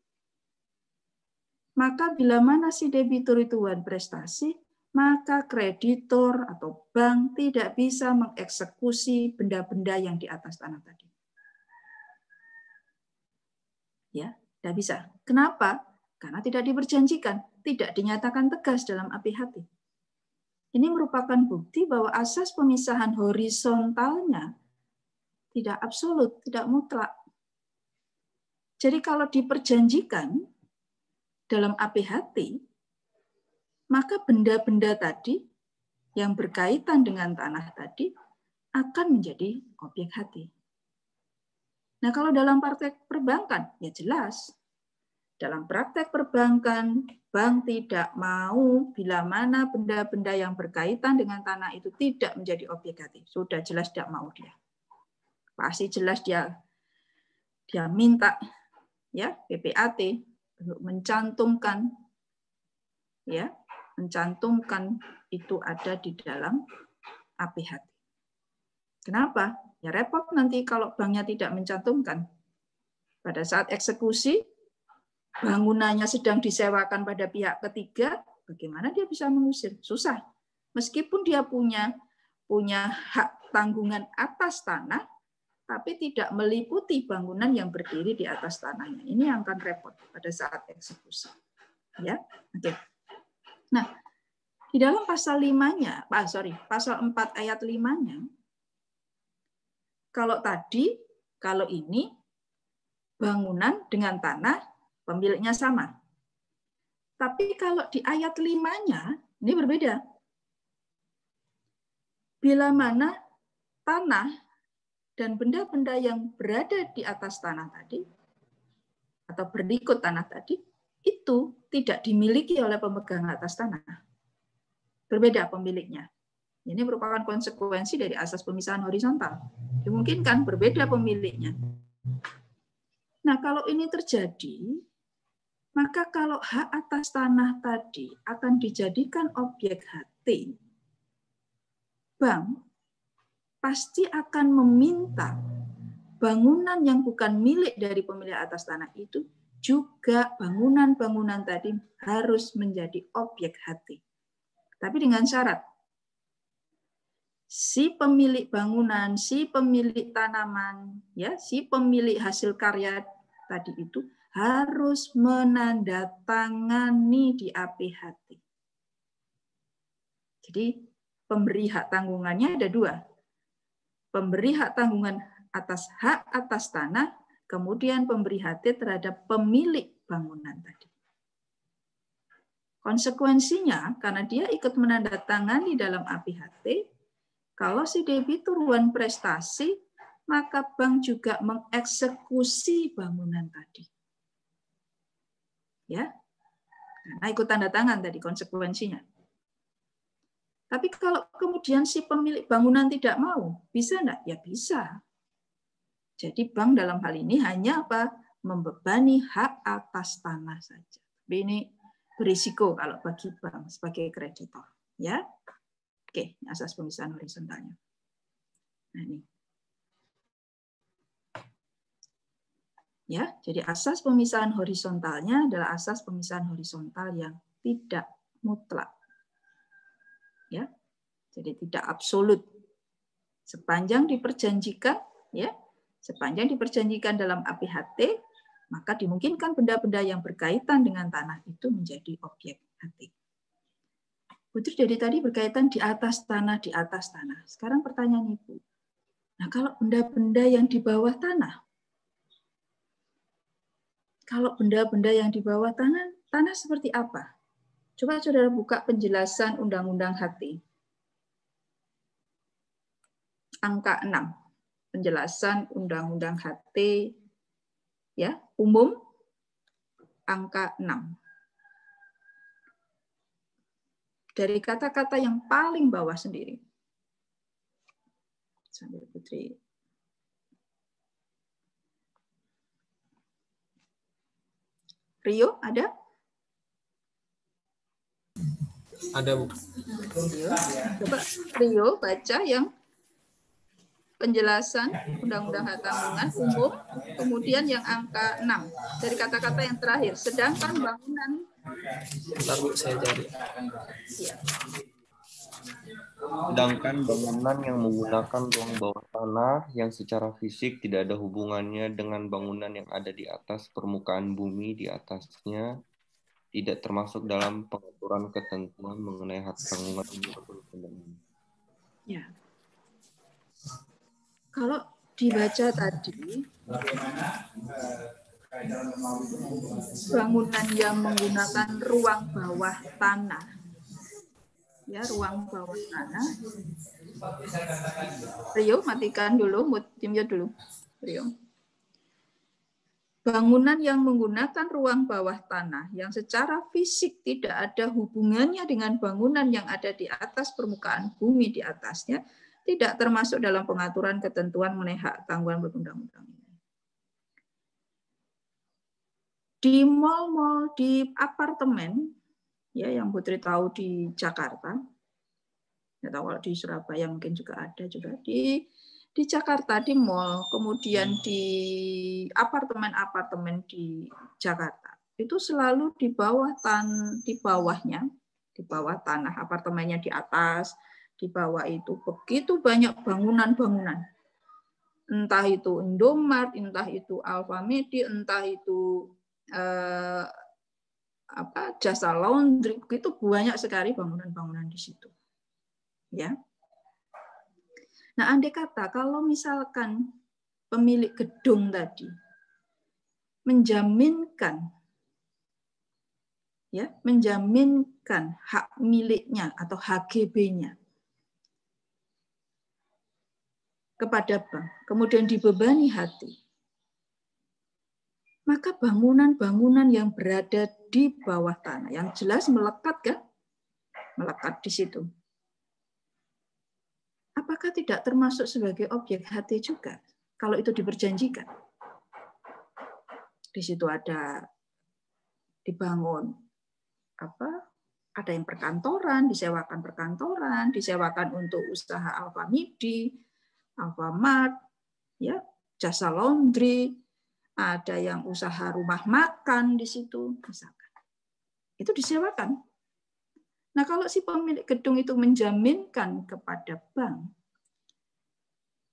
maka bila mana si debitur itu wan prestasi, maka kreditor atau bank tidak bisa mengeksekusi benda-benda yang di atas tanah tadi. Ya, tidak bisa. Kenapa? Karena tidak diperjanjikan, tidak dinyatakan tegas dalam APHT. Ini merupakan bukti bahwa asas pemisahan horizontalnya tidak absolut, tidak mutlak. Jadi kalau diperjanjikan dalam APHT, maka benda-benda tadi yang berkaitan dengan tanah tadi akan menjadi objek HT. Nah, kalau dalam praktek perbankan, ya jelas. Dalam praktek perbankan, bank tidak mau bila mana benda-benda yang berkaitan dengan tanah itu tidak menjadi objek HT. Sudah jelas tidak mau dia. Pasti jelas dia minta ya PPAT untuk mencantumkan itu ada di dalam APHT. Kenapa? Ya repot nanti kalau banknya tidak mencantumkan. Pada saat eksekusi, bangunannya sedang disewakan pada pihak ketiga, bagaimana dia bisa mengusir? Susah. Meskipun dia punya hak tanggungan atas tanah, tapi tidak meliputi bangunan yang berdiri di atas tanahnya. Ini yang akan repot pada saat eksekusi. Ya, oke. Nah, di dalam pasal 5-nya, pasal 4 ayat 5-nya, kalau ini bangunan dengan tanah pemiliknya sama. Tapi kalau di ayat 5-nya ini berbeda. Bila mana tanah dan benda-benda yang berada di atas tanah tadi atau berikut tanah tadi itu tidak dimiliki oleh pemegang atas tanah. Berbeda pemiliknya. Ini merupakan konsekuensi dari asas pemisahan horizontal. Dimungkinkan berbeda pemiliknya. Nah, kalau ini terjadi, maka kalau hak atas tanah tadi akan dijadikan objek HT, bank pasti akan meminta bangunan yang bukan milik dari pemilik atas tanah itu juga bangunan-bangunan tadi harus menjadi objek HT. Tapi dengan syarat, si pemilik bangunan, si pemilik tanaman, ya, si pemilik hasil karya tadi itu harus menandatangani di APHT. Jadi pemberi hak tanggungannya ada dua. Pemberi hak tanggungan atas hak atas tanah, kemudian pemberi HT terhadap pemilik bangunan tadi. Konsekuensinya, karena dia ikut menandatangani dalam APHT, kalau si debituruan prestasi, maka bank juga mengeksekusi bangunan tadi. Ya, karena ikut tanda tangan tadi konsekuensinya. Tapi kalau kemudian si pemilik bangunan tidak mau, bisa enggak? Ya bisa. Jadi bank dalam hal ini hanya apa? Membebani hak atas tanah saja. Tapi ini berisiko kalau bagi bank sebagai kreditor. Ya, oke, asas pemisahan horizontalnya. Nah, ini. Ya, jadi asas pemisahan horizontalnya adalah asas pemisahan horizontal yang tidak mutlak. Ya. Jadi tidak absolut. Sepanjang diperjanjikan, ya, sepanjang diperjanjikan dalam APHT, maka dimungkinkan benda-benda yang berkaitan dengan tanah itu menjadi objek HT. Putri dari tadi berkaitan di atas tanah, di atas tanah. Sekarang pertanyaan Ibu. Nah, kalau benda-benda yang di bawah tanah, kalau benda-benda yang di bawah tanah, tanah seperti apa? Coba saudara buka penjelasan Undang-Undang HT. Angka 6. Penjelasan Undang-Undang HT ya, umum angka 6. Dari kata-kata yang paling bawah sendiri. Sambil Putri. Rio, ada? Ada, Bu. Rio. Coba Rio baca yang penjelasan Undang-Undang Hak Tanggungan umum, kemudian yang angka 6. Dari kata-kata yang terakhir. Sedangkan bangunan... Bentar, Bu, saya cari. Ya. Sedangkan bangunan yang menggunakan ruang bawah tanah yang secara fisik tidak ada hubungannya dengan bangunan yang ada di atas permukaan bumi di atasnya tidak termasuk dalam pengaturan ketentuan mengenai hak tanggungan. Ya. Kalau dibaca tadi, bangunan yang menggunakan ruang bawah tanah, ya, ruang bawah tanah. Rio, matikan dulu, mute dulu. Rio. Bangunan yang menggunakan ruang bawah tanah yang secara fisik tidak ada hubungannya dengan bangunan yang ada di atas permukaan bumi di atasnya, tidak termasuk dalam pengaturan ketentuan mengenai hak tanggungan berundang-undang. Di mal-mal, di apartemen, ya, yang Putri tahu di Jakarta, ya tahu kalau di Surabaya mungkin juga ada juga, di di Jakarta, di mall, kemudian di apartemen-apartemen di Jakarta, itu selalu di bawah di bawah tanah, apartemennya di atas, di bawah itu begitu banyak bangunan-bangunan. Entah itu Indomart, entah itu Alfamidi, entah itu jasa laundry, begitu banyak sekali bangunan-bangunan di situ. Ya. Nah, andai kata kalau misalkan pemilik gedung tadi menjaminkan hak miliknya atau HGB-nya kepada bank, kemudian dibebani hati, maka bangunan-bangunan yang berada di bawah tanah, yang jelas melekat kan? Melekat di situ. Apakah tidak termasuk sebagai objek HT juga kalau itu diperjanjikan? Di situ ada dibangun ada yang perkantoran, disewakan untuk usaha Alfamidi, Alfamart, ya, jasa laundry, ada yang usaha rumah makan di situ, misalkan. Itu disewakan. Nah, kalau si pemilik gedung itu menjaminkan kepada bank,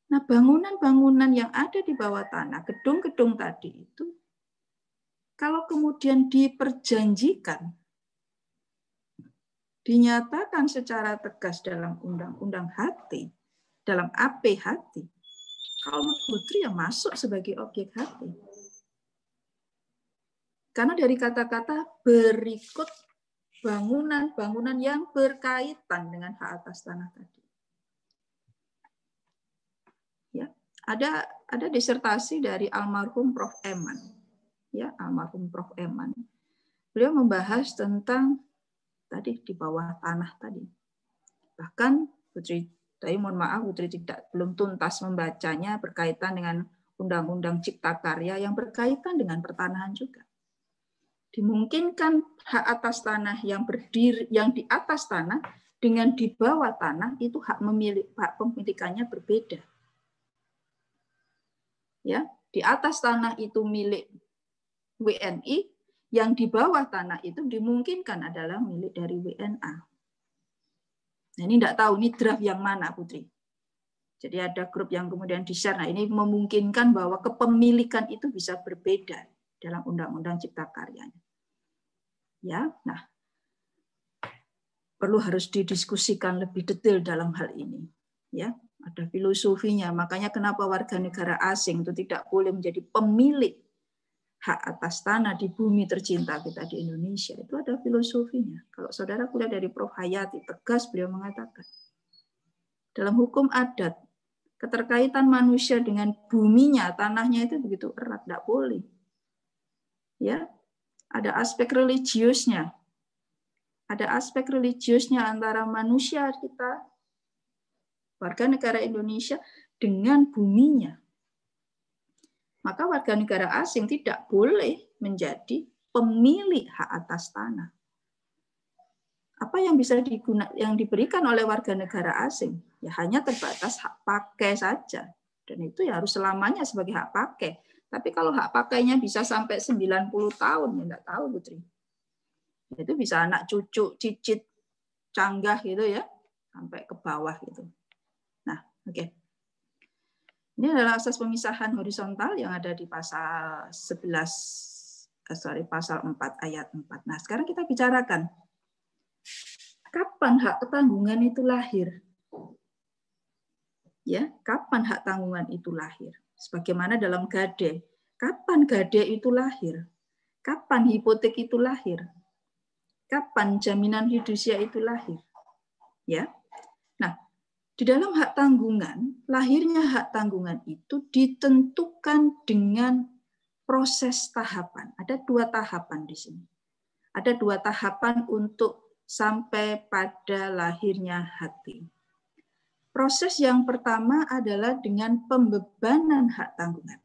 nah bangunan-bangunan yang ada di bawah tanah, gedung-gedung tadi itu, kalau kemudian diperjanjikan, dinyatakan secara tegas dalam undang-undang HT, dalam APHT, kalau Putri yang masuk sebagai objek HT. Karena dari kata-kata berikut bangunan-bangunan yang berkaitan dengan hak atas tanah tadi. Ya, ada disertasi dari almarhum Prof. Eman. Ya, almarhum Prof. Eman. Beliau membahas tentang tadi di bawah tanah tadi. Bahkan Putri, tapi mohon maaf Putri belum tuntas membacanya berkaitan dengan Undang-Undang Cipta Karya yang berkaitan dengan pertanahan juga. Dimungkinkan hak atas tanah yang berdiri yang di atas tanah dengan di bawah tanah itu hak pemilikannya berbeda. Ya, di atas tanah itu milik WNI, yang di bawah tanah itu dimungkinkan adalah milik dari WNA. Nah, ini enggak tahu ini draft yang mana, Putri. Jadi ada grup yang kemudian di-share. Nah, ini memungkinkan bahwa kepemilikan itu bisa berbeda dalam Undang-Undang Cipta Karyanya. Ya, nah harus didiskusikan lebih detail dalam hal ini. Ya, ada filosofinya. Makanya kenapa warga negara asing itu tidak boleh menjadi pemilik hak atas tanah di bumi tercinta kita di Indonesia. Itu ada filosofinya. Kalau saudara kuliah dari Prof. Hayati, tegas beliau mengatakan, dalam hukum adat, keterkaitan manusia dengan buminya, tanahnya itu begitu erat, tidak boleh. Ya, ada aspek religiusnya. Ada aspek religiusnya antara manusia kita, warga negara Indonesia, dengan buminya. Maka warga negara asing tidak boleh menjadi pemilik hak atas tanah. Apa yang bisa yang diberikan oleh warga negara asing? Ya hanya terbatas hak pakai saja. Dan itu ya harus selamanya sebagai hak pakai. Tapi kalau hak pakainya bisa sampai 90 tahun, ya enggak tahu, Putri. Itu bisa anak cucu, cicit, canggah gitu ya, sampai ke bawah gitu. Nah, oke. Ini adalah asas pemisahan horizontal yang ada di pasal 4 ayat 4. Nah, sekarang kita bicarakan kapan hak ketanggungan itu lahir? Ya, kapan hak tanggungan itu lahir? Sebagaimana dalam gade. Kapan gade itu lahir? Kapan hipotek itu lahir? Kapan jaminan fidusia itu lahir? Ya. Nah, di dalam hak tanggungan, lahirnya hak tanggungan itu ditentukan dengan proses tahapan. Ada 2 tahapan di sini. Ada 2 tahapan untuk sampai pada lahirnya hati. Proses yang pertama adalah dengan pembebanan hak tanggungan.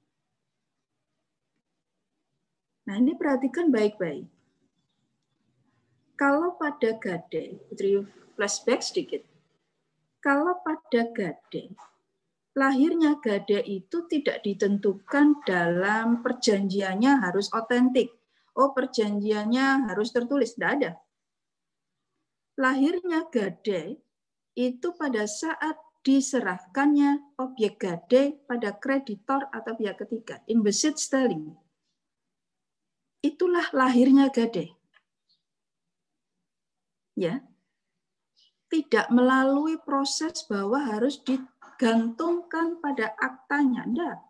Nah, ini perhatikan baik-baik. Kalau pada gade, Putri flashback sedikit. Kalau pada gade, lahirnya gade itu tidak ditentukan dalam perjanjiannya harus otentik. Oh, perjanjiannya harus tertulis. Tidak ada. Lahirnya gade itu pada saat diserahkannya objek gade pada kreditor atau pihak ketiga. In besit sterling. Itulah lahirnya gade. Ya. Tidak melalui proses bahwa harus digantungkan pada aktanya. Enggak.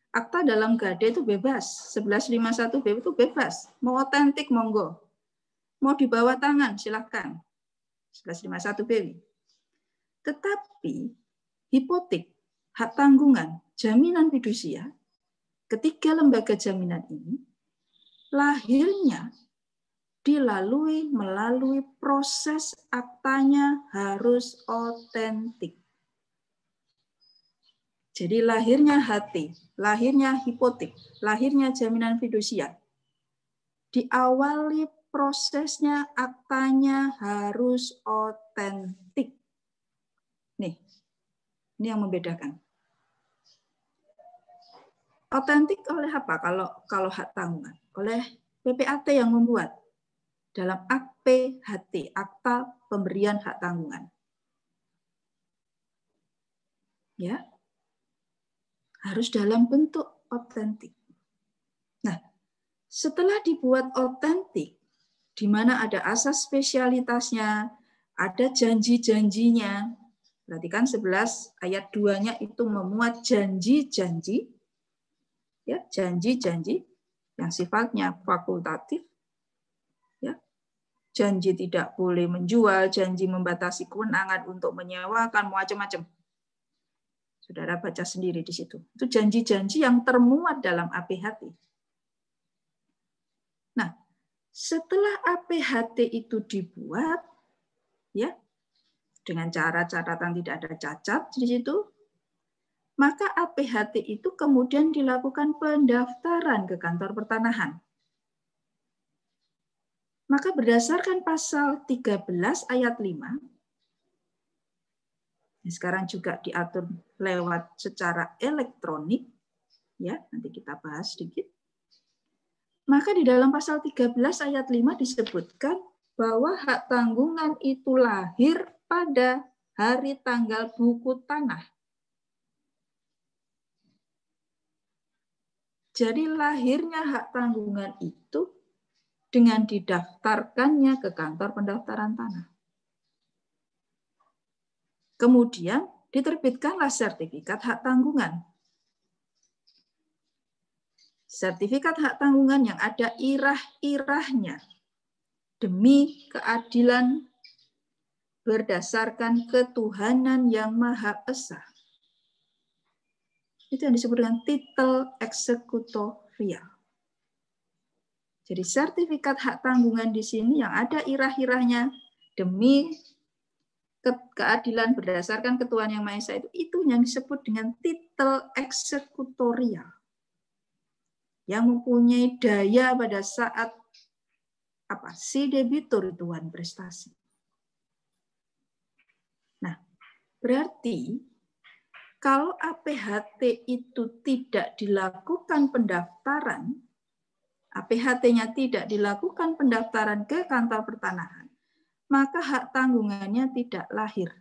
Akta dalam gade itu bebas. 1151B itu bebas. Mau otentik, monggo. Mau di bawah tangan, silahkan. 1151B. Tetapi hipotek, hak tanggungan, jaminan fidusia, ketiga lembaga jaminan ini lahirnya melalui proses aktanya harus otentik. Jadi lahirnya HT, lahirnya hipotek, lahirnya jaminan fidusia diawali prosesnya aktanya harus otentik. Nih, ini yang membedakan. Otentik oleh apa? Kalau hak tanggungan, oleh PPAT yang membuat dalam APHT, Akta Pemberian Hak Tanggungan. Ya, harus dalam bentuk otentik. Nah, setelah dibuat otentik, di mana ada asas spesialitasnya, ada janji-janjinya. Perhatikan 11 ayat 2-nya itu memuat janji-janji, ya, janji-janji yang sifatnya fakultatif, ya, janji tidak boleh menjual, janji membatasi kewenangan untuk menyewakan, macam-macam. Saudara baca sendiri di situ. Itu janji-janji yang termuat dalam APHT. Nah, setelah APHT itu dibuat, ya, dengan cara catatan tidak ada cacat di situ, maka APHT itu kemudian dilakukan pendaftaran ke kantor pertanahan. Maka berdasarkan pasal 13 ayat 5, sekarang juga diatur lewat secara elektronik, ya, nanti kita bahas sedikit. Maka di dalam pasal 13 ayat 5 disebutkan bahwa hak tanggungan itu lahir pada hari tanggal buku tanah. Jadi lahirnya hak tanggungan itu dengan didaftarkannya ke kantor pendaftaran tanah. Kemudian diterbitkanlah sertifikat hak tanggungan. Sertifikat hak tanggungan yang ada irah-irahnya demi keadilan berdasarkan ketuhanan yang Maha Esa. Itu yang disebut dengan titel eksekutorial. Jadi sertifikat hak tanggungan di sini yang ada irah-irahnya demi keadilan berdasarkan ketuhanan yang Maha Esa itu yang disebut dengan titel eksekutorial. Yang mempunyai daya pada saat si debitur tuan prestasi. Nah, berarti kalau APHT itu tidak dilakukan pendaftaran, APHT-nya tidak dilakukan pendaftaran ke kantor pertanahan, maka hak tanggungannya tidak lahir.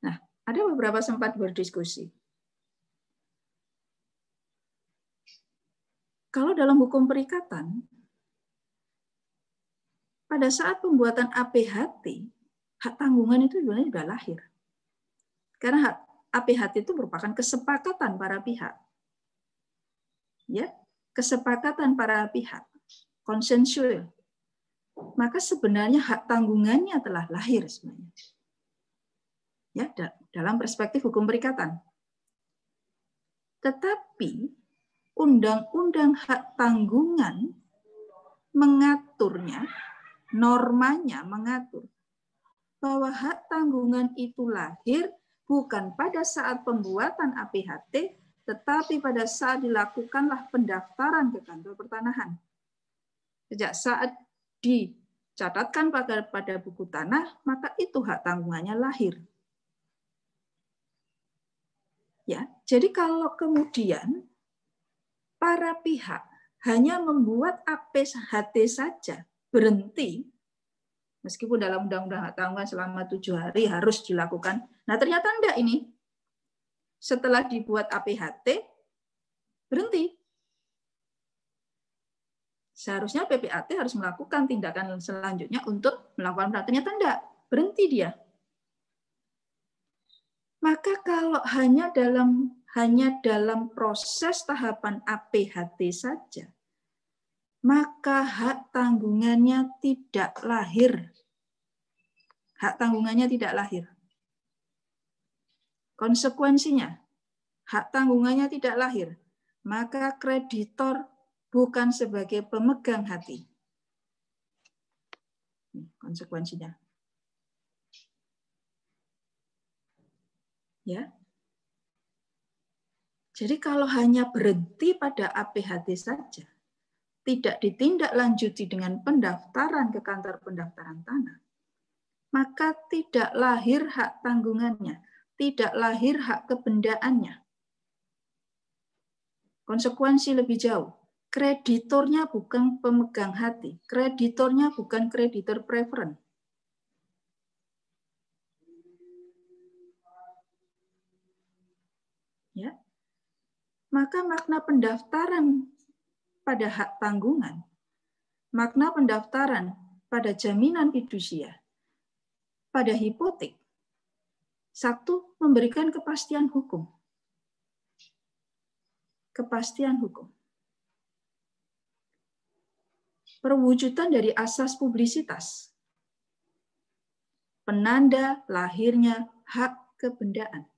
Nah, ada beberapa sempat berdiskusi. Kalau dalam hukum perikatan, pada saat pembuatan APHT, hak tanggungan itu sebenarnya sudah lahir. Karena hak APHT itu merupakan kesepakatan para pihak. Ya, kesepakatan para pihak, konsensual. Maka sebenarnya hak tanggungannya telah lahir sebenarnya. Ya, dalam perspektif hukum perikatan. Tetapi Undang-Undang Hak Tanggungan mengaturnya, normanya mengatur bahwa hak tanggungan itu lahir bukan pada saat pembuatan APHT, tetapi pada saat dilakukanlah pendaftaran ke kantor pertanahan. Sejak saat catatkan pada buku tanah, maka itu hak tanggungannya lahir. Ya, jadi kalau kemudian para pihak hanya membuat APHT saja, berhenti, meskipun dalam Undang-Undang Hak Tanggungan selama 7 hari harus dilakukan. Nah, ternyata enggak ini. Setelah dibuat APHT, berhenti. Seharusnya PPAT harus melakukan tindakan selanjutnya untuk melakukan penataan. Ternyata enggak, berhenti dia. Maka kalau hanya dalam proses tahapan APHT saja, maka hak tanggungannya tidak lahir. Hak tanggungannya tidak lahir. Konsekuensinya, hak tanggungannya tidak lahir, maka kreditor bukan sebagai pemegang hati. Konsekuensinya. Ya. Jadi kalau hanya berhenti pada APHT saja, tidak ditindaklanjuti dengan pendaftaran ke kantor pendaftaran tanah, maka tidak lahir hak tanggungannya, tidak lahir hak kebendaannya. Konsekuensi lebih jauh, kreditornya bukan pemegang hati, kreditornya bukan kreditor preferen. Ya. Maka makna pendaftaran pada hak tanggungan, makna pendaftaran pada jaminan fidusia, pada hipotek, satu, memberikan kepastian hukum. Kepastian hukum. Perwujudan dari asas publisitas. Penanda lahirnya hak kebendaan.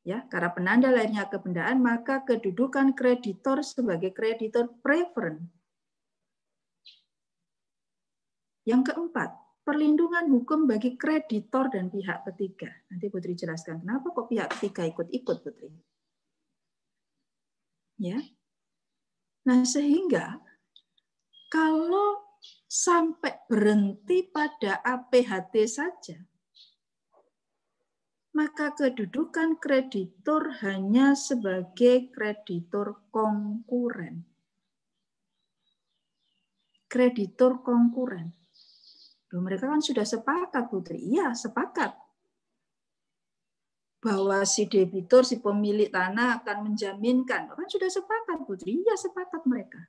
Ya, karena penanda lahirnya kebendaan, maka kedudukan kreditor sebagai kreditor preferen. Yang keempat, perlindungan hukum bagi kreditor dan pihak ketiga. Nanti Putri jelaskan kenapa kok pihak ketiga ikut-ikut, Putri. Ya. Nah, sehingga kalau sampai berhenti pada APHT saja, maka kedudukan kreditor hanya sebagai kreditor konkuren. Kreditor konkuren. Loh, mereka kan sudah sepakat, Putri. Iya, sepakat. Bahwa si debitur, si pemilik tanah akan menjaminkan. Kan sudah sepakat, Putri. Iya, sepakat mereka.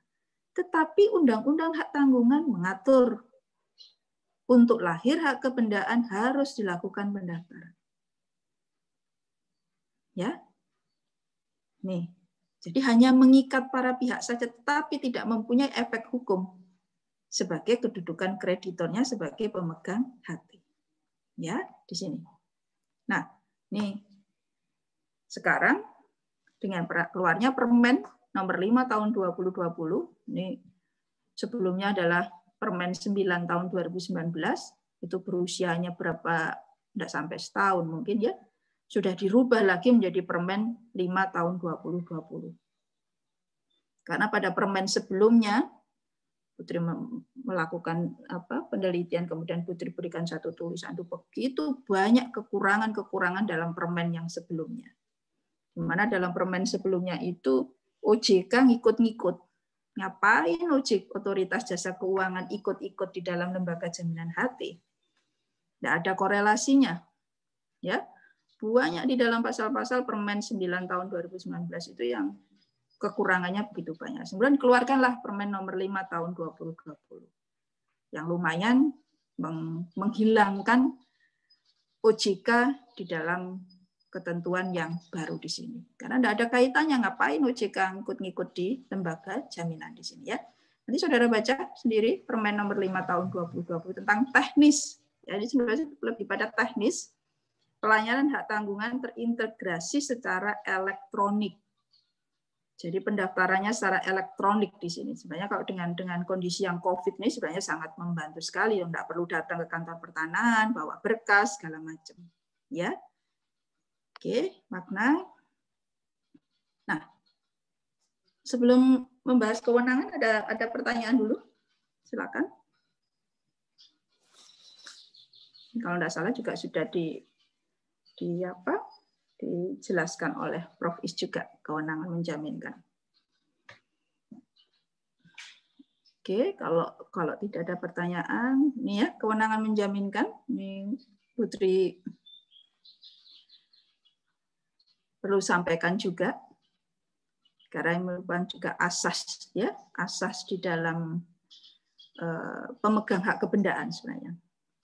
Tetapi Undang-Undang Hak Tanggungan mengatur untuk lahir hak kebendaan harus dilakukan pendaftaran. Ya, nih, jadi hanya mengikat para pihak saja, tetapi tidak mempunyai efek hukum sebagai kedudukan kreditornya sebagai pemegang hati. Ya, di sini. Nah, nih, sekarang dengan keluarnya Permen nomor 5 tahun 2020, ini sebelumnya adalah Permen 9 tahun 2019, itu berusianya berapa, tidak sampai setahun mungkin ya, sudah dirubah lagi menjadi Permen 5 tahun 2020. Karena pada permen sebelumnya, Putri melakukan penelitian, kemudian Putri berikan satu tulisan, itu begitu banyak kekurangan-kekurangan dalam permen yang sebelumnya. Di mana dalam permen sebelumnya itu OJK ngikut-ngikut. Ngapain OJK, Otoritas Jasa Keuangan, ikut-ikut di dalam lembaga jaminan hati? Tidak ada korelasinya. Ya. Banyak di dalam pasal-pasal Permen 9 tahun 2019 itu yang kekurangannya begitu banyak. Kemudian keluarkanlah Permen nomor 5 tahun 2020 yang lumayan menghilangkan OJK di dalam ketentuan yang baru di sini. Karena tidak ada kaitannya ngapain OJK ngikut-ngikut di lembaga jaminan di sini ya. Nanti saudara baca sendiri Permen nomor 5 tahun 2020 tentang teknis. Jadi sebenarnya lebih pada teknis. Pelayanan hak tanggungan terintegrasi secara elektronik. Jadi pendaftarannya secara elektronik di sini. Sebenarnya kalau dengan kondisi yang COVID ini sebenarnya sangat membantu sekali. Tidak perlu datang ke kantor pertanahan, bawa berkas, segala macam. Ya, oke, makna. Nah, sebelum membahas kewenangan ada pertanyaan dulu? Silakan. Kalau tidak salah juga sudah dijelaskan oleh Prof. Is juga kewenangan menjaminkan. Oke, kalau tidak ada pertanyaan, ini ya kewenangan menjaminkan. Ini Putri perlu sampaikan juga. Karena ini merupakan juga asas ya, asas di dalam pemegang hak kebendaan sebenarnya,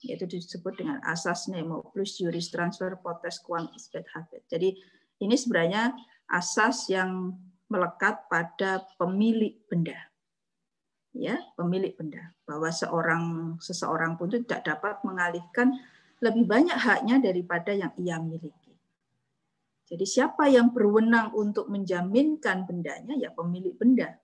yaitu disebut dengan asas nemo plus juris transfer potes quam isbet habet. Jadi ini sebenarnya asas yang melekat pada pemilik benda, ya pemilik benda, bahwa seseorang pun tidak dapat mengalihkan lebih banyak haknya daripada yang ia miliki. Jadi siapa yang berwenang untuk menjaminkan bendanya? Ya pemilik benda.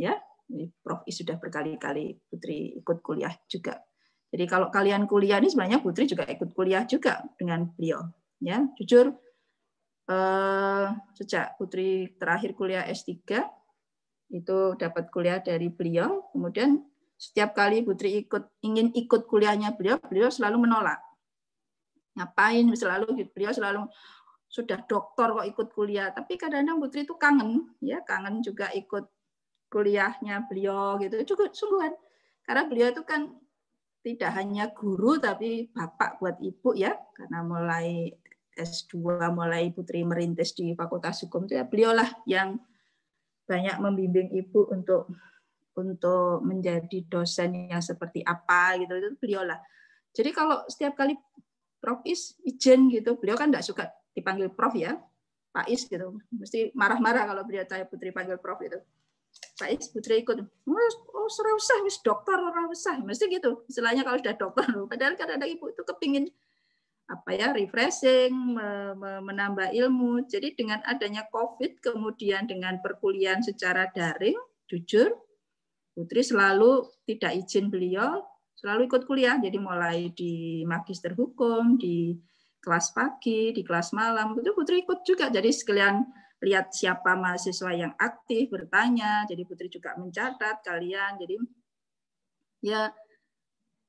Ya, ini Prof. Is sudah berkali-kali Putri ikut kuliah juga. Jadi kalau kalian kuliah ini sebenarnya Putri juga ikut kuliah juga dengan beliau. Ya, jujur sejak Putri terakhir kuliah S3 itu dapat kuliah dari beliau. Kemudian setiap kali Putri ingin ikut kuliahnya beliau selalu menolak. Ngapain? Beliau selalu sudah doktor kok ikut kuliah, tapi kadang-kadang Putri itu kangen, ya kangen juga ikut kuliahnya beliau gitu, cukup sungguhan. Karena beliau itu kan tidak hanya guru tapi bapak buat ibu ya, karena mulai S2 mulai Putri merintis di Fakultas Hukum itu ya beliaulah yang banyak membimbing ibu untuk menjadi dosen yang seperti apa gitu, itu beliaulah. Jadi kalau setiap kali Prof. Is izin gitu, beliau kan tidak suka dipanggil Prof ya, Pak Is gitu, mesti marah-marah kalau beliau saya Putri panggil Prof itu. Pak Is, Putri ikut, oh serah usah, wis dokter orang usah, mesti gitu. Istilahnya kalau sudah dokter, padahal kadang-kadang ibu itu kepingin refreshing, menambah ilmu. Jadi dengan adanya COVID, kemudian dengan perkuliahan secara daring, jujur, Putri selalu tidak izin beliau, selalu ikut kuliah. Jadi mulai di Magister Hukum, di kelas pagi, di kelas malam, itu Putri ikut juga. Jadi sekalian lihat siapa mahasiswa yang aktif, bertanya. Jadi Putri juga mencatat kalian. Jadi ya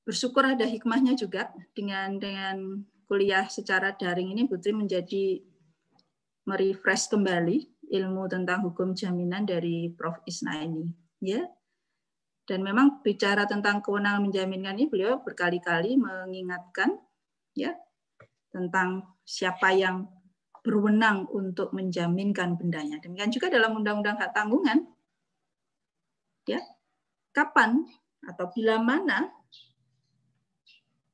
bersyukur ada hikmahnya juga dengan kuliah secara daring ini Putri menjadi merefresh kembali ilmu tentang hukum jaminan dari Prof. Isna ini. Ya. Dan memang bicara tentang kewenangan menjaminkan ini beliau berkali-kali mengingatkan ya tentang siapa yang berwenang untuk menjaminkan bendanya. Demikian juga dalam Undang-Undang Hak Tanggungan. Ya. Kapan atau bila mana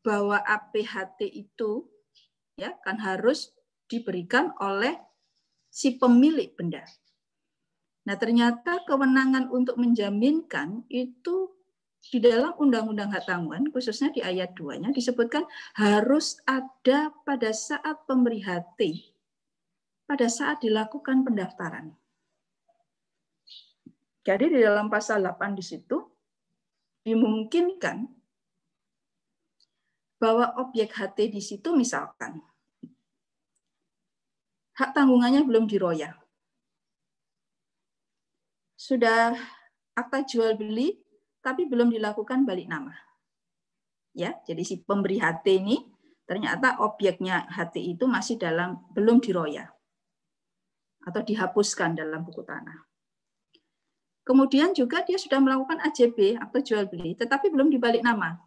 bahwa APHT itu ya kan harus diberikan oleh si pemilik benda. Nah, ternyata kewenangan untuk menjaminkan itu di dalam Undang-Undang Hak Tanggungan, khususnya di ayat 2-nya disebutkan harus ada pada saat pemberi HT, pada saat dilakukan pendaftaran. Jadi di dalam pasal 8 di situ dimungkinkan bahwa objek HT di situ misalkan hak tanggungannya belum diroyah. Sudah akta jual beli tapi belum dilakukan balik nama. Ya, jadi si pemberi HT ini ternyata objeknya HT itu masih belum diroyah atau dihapuskan dalam buku tanah. Kemudian juga dia sudah melakukan AJB, akta jual beli, tetapi belum dibalik nama.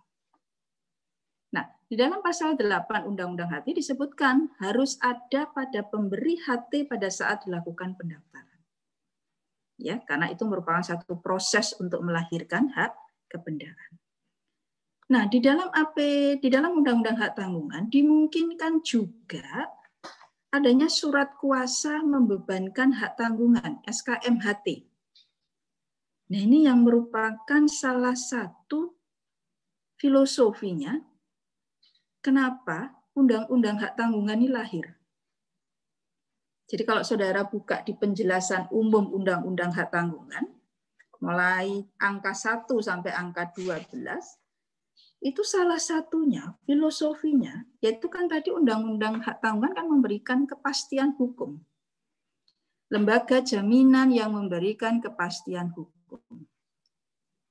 Nah, di dalam pasal 8 Undang-Undang HT disebutkan harus ada pada pemberi HT pada saat dilakukan pendaftaran. Ya, karena itu merupakan satu proses untuk melahirkan hak kebendaan. Nah, di dalam Undang-Undang Hak Tanggungan dimungkinkan juga adanya surat kuasa membebankan hak tanggungan SKMHT. Nah, ini yang merupakan salah satu filosofinya kenapa Undang-Undang Hak Tanggungan ini lahir. Jadi kalau saudara buka di penjelasan umum Undang-Undang Hak Tanggungan, mulai angka 1 sampai angka 12, itu salah satunya filosofinya, yaitu kan tadi Undang-Undang Hak Tanggungan kan memberikan kepastian hukum. lembaga jaminan yang memberikan kepastian hukum.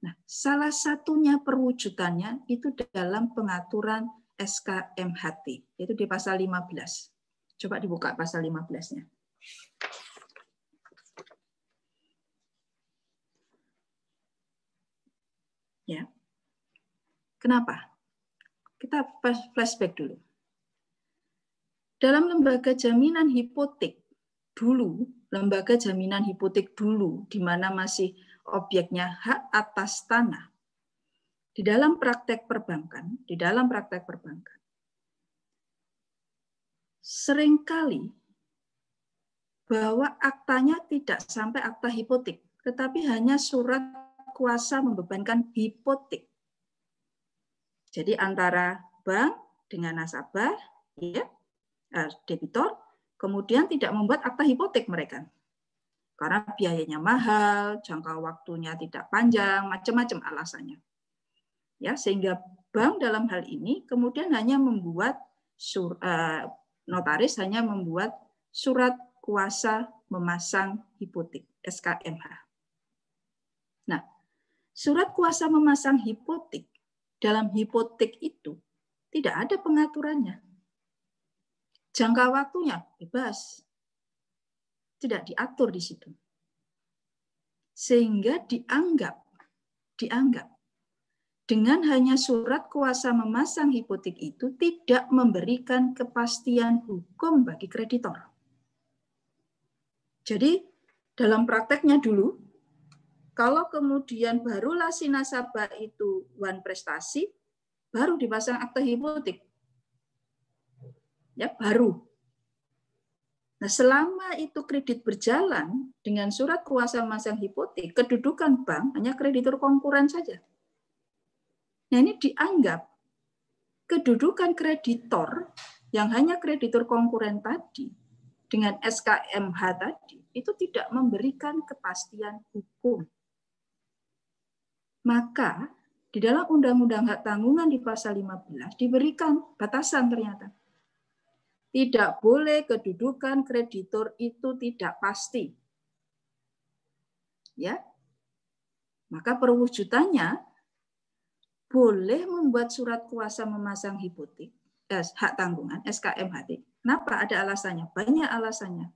Nah, salah satunya perwujudannya itu dalam pengaturan SKMHT, yaitu di pasal 15. Coba dibuka pasal 15-nya. Ya. Kenapa? Kita flashback dulu. Dalam lembaga jaminan hipotek dulu, lembaga jaminan hipotek dulu, di mana masih objeknya hak atas tanah, di dalam praktek perbankan, seringkali bahwa aktanya tidak sampai akta hipotek, tetapi hanya surat kuasa membebankan hipotek. Jadi antara bank dengan nasabah, ya, debitor, kemudian tidak membuat akta hipotek mereka. Karena biayanya mahal, jangka waktunya tidak panjang, macam-macam alasannya. Ya, sehingga bank dalam hal ini kemudian hanya membuat notaris hanya membuat surat kuasa memasang hipotek, SKMH. Nah, surat kuasa memasang hipotek dalam hipotek itu tidak ada pengaturannya. Jangka waktunya bebas. Tidak diatur di situ. Sehingga dianggap dengan hanya surat kuasa memasang hipotek itu tidak memberikan kepastian hukum bagi kreditor. Jadi dalam prakteknya dulu, kalau kemudian barulah si nasabah itu wan prestasi, baru dipasang akta hipotek. Ya, baru. Nah, selama itu kredit berjalan dengan surat kuasa memasang hipotek, kedudukan bank hanya kreditur konkuren saja. Nah, ini dianggap kedudukan kreditor yang hanya kreditur konkuren tadi dengan SKMH tadi itu tidak memberikan kepastian hukum. Maka di dalam Undang-Undang Hak Tanggungan di pasal 15 diberikan batasan ternyata. Tidak boleh kedudukan kreditur itu tidak pasti. Ya. Maka perwujudannya boleh membuat surat kuasa memasang hipotek, hak tanggungan, SKMHT. Kenapa? Ada alasannya, banyak alasannya.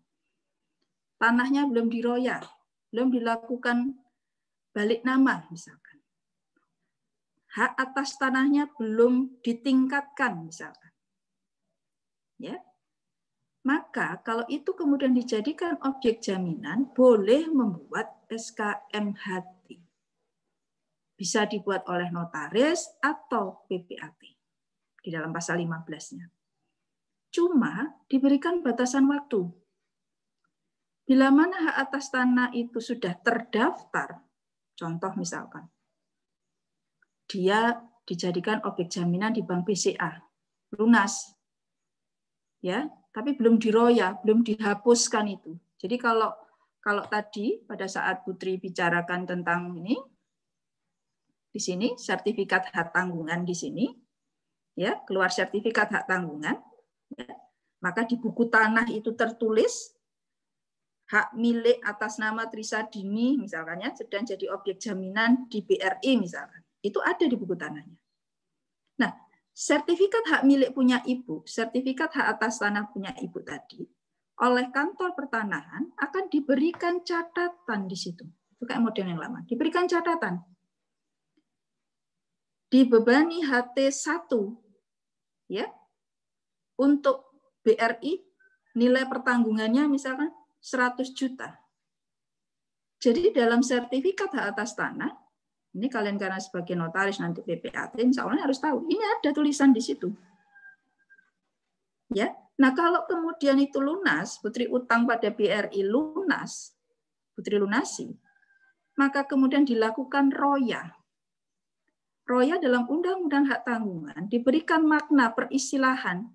Tanahnya belum diroya, belum dilakukan balik nama misalkan. Hak atas tanahnya belum ditingkatkan misalkan. Ya. Maka kalau itu kemudian dijadikan objek jaminan, boleh membuat SKMHT. Bisa dibuat oleh notaris atau PPAT di dalam pasal 15-nya. Cuma diberikan batasan waktu. Bila mana hak atas tanah itu sudah terdaftar, contoh misalkan, dia dijadikan objek jaminan di Bank BCA, lunas, ya, tapi belum diroya, belum dihapuskan itu. Jadi kalau tadi pada saat Putri bicarakan tentang ini, di sini sertifikat hak tanggungan di sini, ya, keluar sertifikat hak tanggungan, ya, maka di buku tanah itu tertulis hak milik atas nama Trisadini misalkan ya sedang jadi objek jaminan di BRI misalkan, itu ada di buku tanahnya. Nah, sertifikat hak milik punya ibu, sertifikat hak atas tanah punya ibu tadi, oleh kantor pertanahan akan diberikan catatan di situ. Itu kayak model yang lama. Diberikan catatan. Dibebani HT1, ya, untuk BRI nilai pertanggungannya misalkan 100 juta. Jadi dalam sertifikat hak atas tanah, ini kalian karena sebagai notaris nanti PPAT, insya Allah harus tahu. Ini ada tulisan di situ. Ya, nah kalau kemudian itu lunas, Putri utang pada BRI lunas, Putri lunasi, maka kemudian dilakukan roya. Roya dalam Undang-Undang Hak Tanggungan diberikan makna peristilahan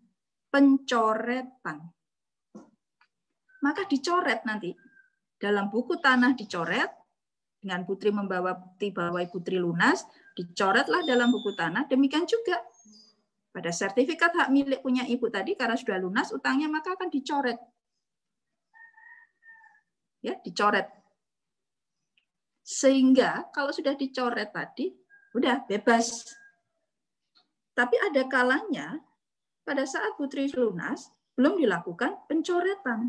pencoretan. Maka dicoret nanti dalam buku tanah dicoret. Dengan Putri membawa bukti bahwa Putri lunas, dicoretlah dalam buku tanah. Demikian juga pada sertifikat hak milik punya ibu tadi, karena sudah lunas utangnya, maka akan dicoret. Ya, dicoret. Sehingga kalau sudah dicoret tadi, udah bebas. Tapi ada kalanya pada saat Putri lunas belum dilakukan pencoretan.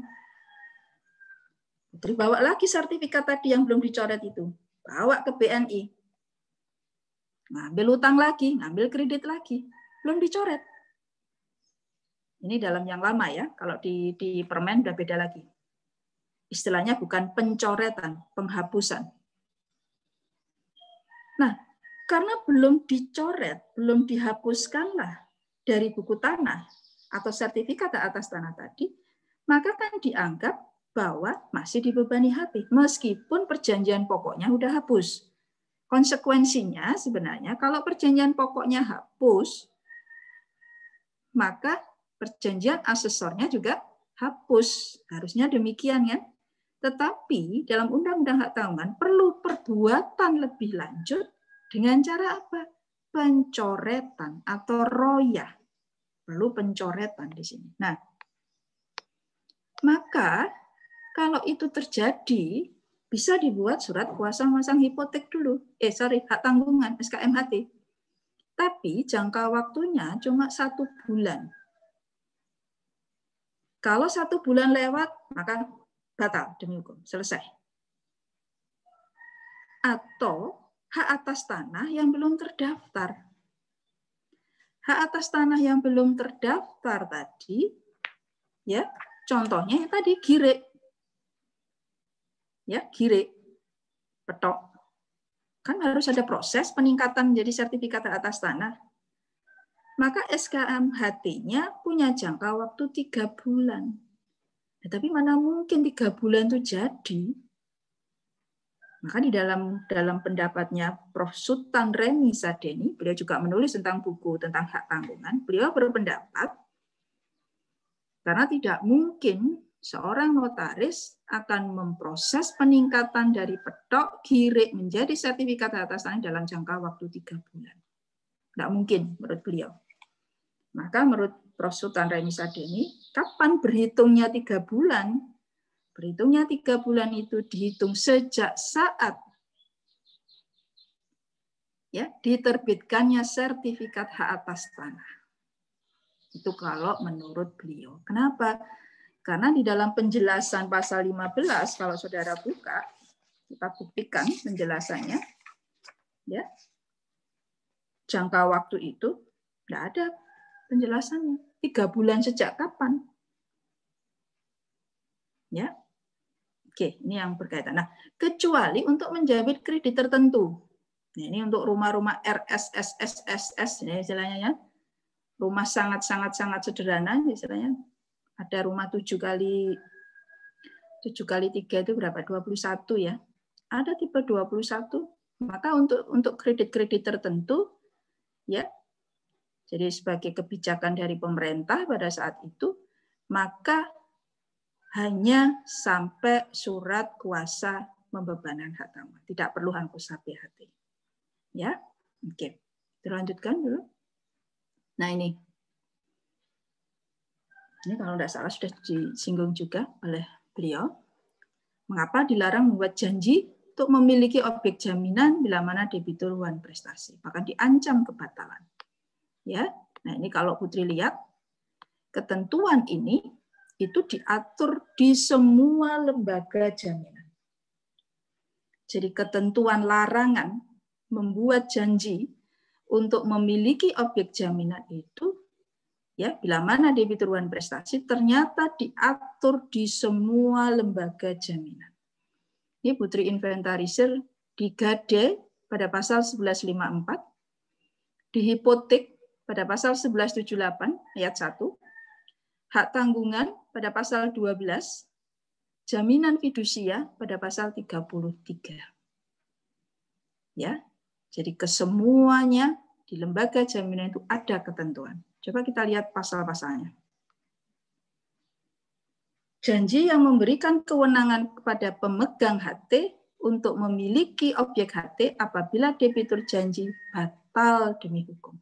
Putri bawa lagi sertifikat tadi yang belum dicoret itu, bawa ke BNI. Ngambil utang lagi, ngambil kredit lagi, belum dicoret. Ini dalam yang lama ya, kalau di permen udah beda lagi. Istilahnya bukan pencoretan, penghapusan. Nah, karena belum dicoret, belum dihapuskanlah dari buku tanah atau sertifikat atas tanah tadi, maka kan dianggap bahwa masih dibebani HP, meskipun perjanjian pokoknya udah hapus. Konsekuensinya sebenarnya kalau perjanjian pokoknya hapus, maka perjanjian asesornya juga hapus. Harusnya demikian ya. Tetapi dalam Undang-Undang Hak Tanggungan perlu perbuatan lebih lanjut dengan cara apa? Pencoretan atau royah. Perlu pencoretan di sini. Nah, maka kalau itu terjadi, bisa dibuat surat kuasa memasang hipotek dulu. Hak tanggungan, SKMHT. Tapi jangka waktunya cuma 1 bulan. Kalau 1 bulan lewat, maka batal demi hukum, selesai. Atau hak atas tanah yang belum terdaftar. Hak atas tanah yang belum terdaftar tadi, ya, contohnya tadi gire. Ya, gire. Petok. Kan harus ada proses peningkatan menjadi sertifikat atas tanah. Maka SKMHT-nya punya jangka waktu 3 bulan. Nah, tapi mana mungkin 3 bulan itu jadi? Maka di dalam pendapatnya Prof. Sultan Remi Sadeni, beliau juga menulis tentang buku tentang hak tanggungan, beliau berpendapat karena tidak mungkin seorang notaris akan memproses peningkatan dari petok girik menjadi sertifikat atas tanah dalam jangka waktu 3 bulan. Tidak mungkin menurut beliau. Maka menurut Prof. Sultan Remi Sadeni, kapan berhitungnya 3 bulan? Berhitungnya 3 bulan itu dihitung sejak saat ya diterbitkannya sertifikat hak atas tanah. Itu kalau menurut beliau. Kenapa? Karena di dalam penjelasan pasal 15, kalau saudara buka, kita buktikan penjelasannya. Ya. Jangka waktu itu tidak ada penjelasannya. 3 bulan sejak kapan? Ya. Oke, ini yang berkaitan. Nah, kecuali untuk menjamit kredit tertentu. Nah, ini untuk rumah-rumah RSSSSS, ini istilahnya ya. Rumah sangat sederhana, istilahnya. Ada rumah 7 kali 3 itu berapa? 21 ya. Ada tipe 21. Maka untuk kredit-kredit tertentu, ya. Jadi sebagai kebijakan dari pemerintah pada saat itu, maka hanya sampai surat kuasa membebankan hak tanggungan. Tidak perlu hapus HPHT. Ya, oke. Dilanjutkan dulu. Nah ini kalau tidak salah sudah disinggung juga oleh beliau. Mengapa dilarang membuat janji untuk memiliki objek jaminan bila mana debitur wan prestasi, bahkan diancam kebatalan. Ya, nah ini kalau Putri lihat ketentuan ini itu diatur di semua lembaga jaminan. Jadi ketentuan larangan membuat janji untuk memiliki objek jaminan itu, ya bila mana debitur wan prestasi ternyata diatur di semua lembaga jaminan. Ini Putri inventarisir di Gade pada pasal 1154, di hipotek pada pasal 1178 ayat 1, hak tanggungan pada pasal 12, jaminan fidusia pada pasal 33. Ya. Jadi kesemuanya di lembaga jaminan itu ada ketentuan. Coba kita lihat pasal-pasalnya. Janji yang memberikan kewenangan kepada pemegang HT untuk memiliki objek HT apabila debitur janji batal demi hukum.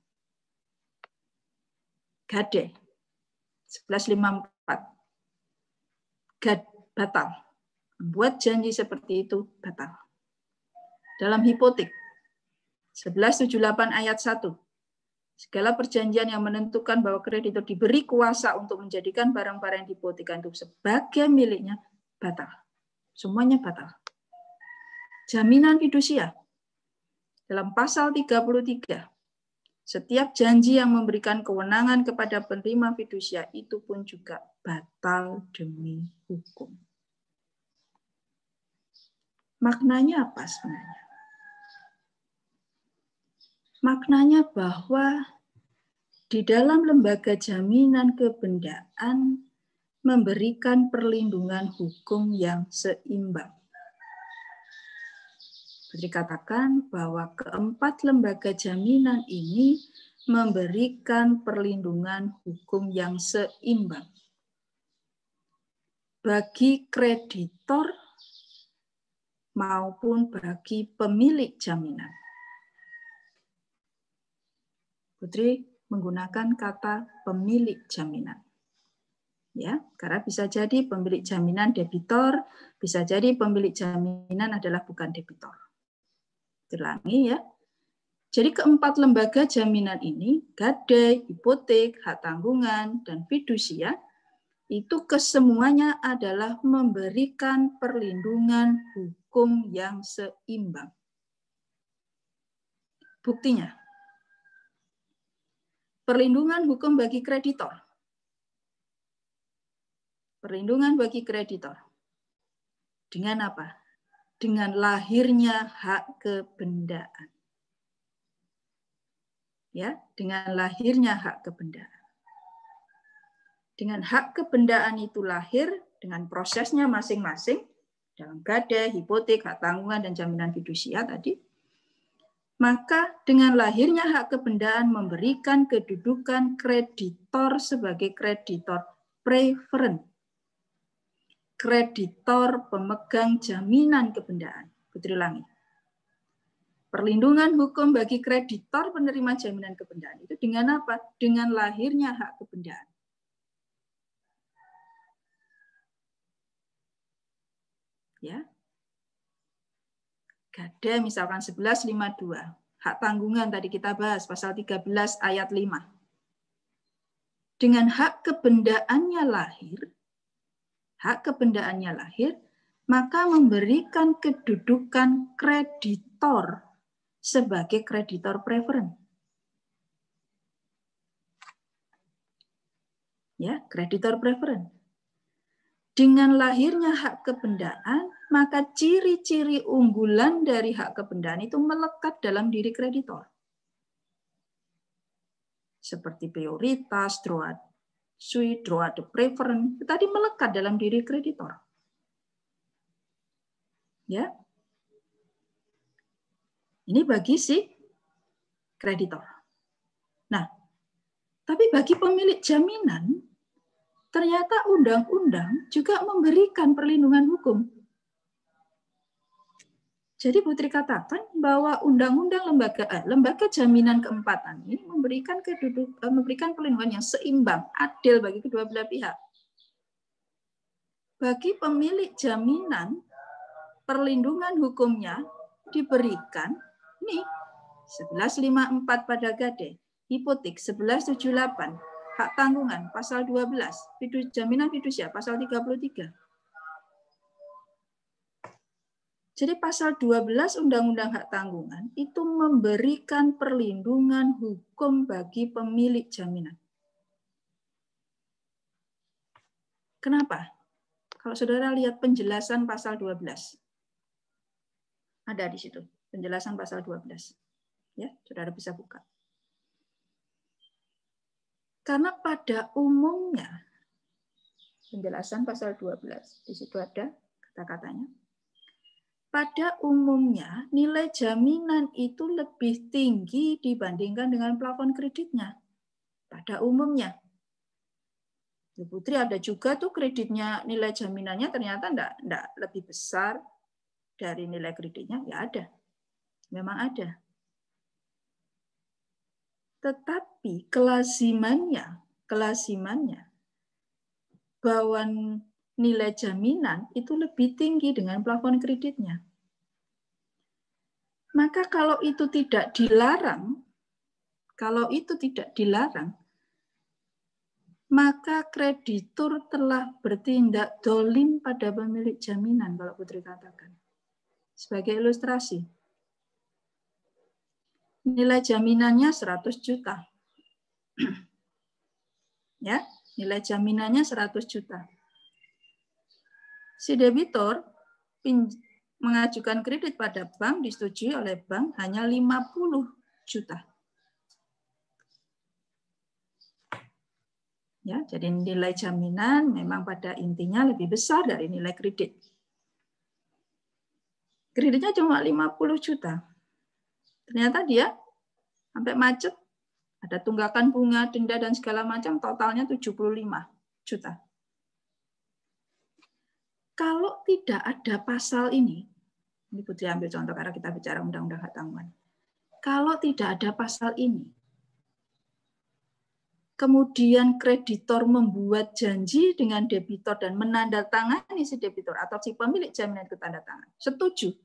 Gade 1154. Batal. Membuat janji seperti itu batal. Dalam hipotek 1178 ayat 1, segala perjanjian yang menentukan bahwa kreditur diberi kuasa untuk menjadikan barang-barang yang dihipotekan itu sebagai miliknya batal. Semuanya batal. Jaminan fidusia dalam pasal 33, setiap janji yang memberikan kewenangan kepada penerima fidusia itu pun juga batal demi hukum. Maknanya apa sebenarnya? Maknanya bahwa di dalam lembaga jaminan kebendaan memberikan perlindungan hukum yang seimbang. Jadi katakan bahwa keempat lembaga jaminan ini memberikan perlindungan hukum yang seimbang bagi kreditor maupun bagi pemilik jaminan. Putri menggunakan kata pemilik jaminan. Ya, karena bisa jadi pemilik jaminan debitor, bisa jadi pemilik jaminan adalah bukan debitor. Ulangi ya. Jadi keempat lembaga jaminan ini, gadai, hipotek, hak tanggungan, dan fidusia, itu kesemuanya adalah memberikan perlindungan hukum yang seimbang. Buktinya, perlindungan hukum bagi kreditor. Perlindungan bagi kreditor. Dengan apa? Dengan lahirnya hak kebendaan. Ya, dengan lahirnya hak kebendaan. Dengan hak kebendaan itu lahir dengan prosesnya masing-masing dalam gadai, hipotek, hak tanggungan, dan jaminan fidusia tadi. Maka dengan lahirnya hak kebendaan memberikan kedudukan kreditor sebagai kreditor preferen. Kreditor pemegang jaminan kebendaan. Putri ulangi. Perlindungan hukum bagi kreditor penerima jaminan kebendaan itu dengan apa? Dengan lahirnya hak kebendaan. Ya. Gadai misalkan 1152. Hak tanggungan tadi kita bahas pasal 13 ayat 5. Dengan hak kebendaannya lahir, maka memberikan kedudukan kreditor sebagai kreditor preferen. Ya, kreditor preferen. Dengan lahirnya hak kebendaan, maka ciri-ciri unggulan dari hak kebendaan itu melekat dalam diri kreditor. Seperti prioritas, droit sui, droit de préférence, tadi melekat dalam diri kreditor. Ya. Ini bagi si kreditor. Nah, tapi bagi pemilik jaminan, ternyata undang-undang juga memberikan perlindungan hukum. Jadi Putri katakan bahwa undang-undang lembaga jaminan keempatan ini memberikan perlindungan yang seimbang, adil bagi kedua belah pihak. Bagi pemilik jaminan, perlindungan hukumnya diberikan nih 1154 pada gadai, hipotek 1178. Hak tanggungan, pasal 12. Jaminan fidusia, pasal 33. Jadi pasal 12 Undang-Undang Hak Tanggungan itu memberikan perlindungan hukum bagi pemilik jaminan. Kenapa? Kalau saudara lihat penjelasan pasal 12. Ada di situ, penjelasan pasal 12. Ya, saudara bisa buka. Karena pada umumnya, penjelasan pasal 12, di situ ada kata-katanya. Pada umumnya, nilai jaminan itu lebih tinggi dibandingkan dengan plafon kreditnya. Pada umumnya. Ya, Putri ada juga tuh kreditnya, nilai jaminannya ternyata enggak lebih besar dari nilai kreditnya. Ya ada. Memang ada. Tetapi kelazimannya bahwa nilai jaminan itu lebih tinggi dengan plafon kreditnya. Maka kalau itu tidak dilarang, maka kreditur telah bertindak dolim pada pemilik jaminan, kalau Putri katakan. Sebagai ilustrasi, nilai jaminannya 100 juta. Ya, nilai jaminannya 100 juta. Si debitur mengajukan kredit pada bank, disetujui oleh bank hanya 50 juta. Ya, jadi nilai jaminan memang pada intinya lebih besar dari nilai kredit. Kreditnya cuma 50 juta. Ternyata dia sampai macet, ada tunggakan bunga, denda, dan segala macam, totalnya 75 juta. Kalau tidak ada pasal ini Putri ambil contoh karena kita bicara undang-undang hak tanggungan. Kalau tidak ada pasal ini, kemudian kreditor membuat janji dengan debitur dan menandatangani si debitur atau si pemilik jaminan itu tanda tangan, setuju.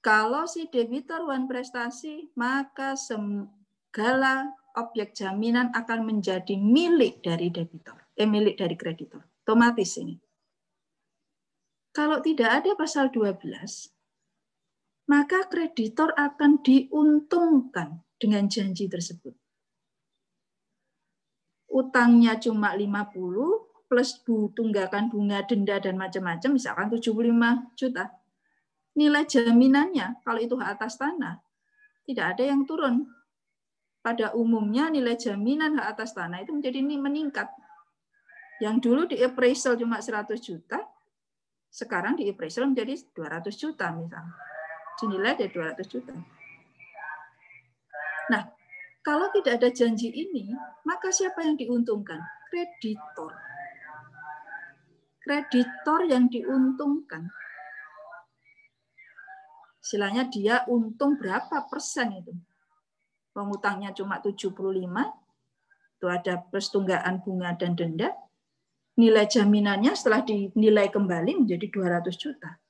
Kalau si debitur wan prestasi, maka segala objek jaminan akan menjadi milik dari debitur, milik dari kreditor. Otomatis ini. Kalau tidak ada pasal 12, maka kreditor akan diuntungkan dengan janji tersebut. Utangnya cuma 50 plus tunggakan bunga, denda, dan macam-macam, misalkan 75 juta. Nilai jaminannya, kalau itu hak atas tanah, tidak ada yang turun. Pada umumnya nilai jaminan hak atas tanah itu menjadi meningkat. Yang dulu di appraisal cuma 100 juta, sekarang di appraisal menjadi 200 juta misalnya. Senilai dari 200 juta. Nah, kalau tidak ada janji ini, maka siapa yang diuntungkan? Kreditor. Kreditor yang diuntungkan. Istilahnya dia untung berapa persen itu? Pengutangnya cuma 75, itu ada plus tunggakan bunga dan denda. Nilai jaminannya setelah dinilai kembali menjadi 200 juta.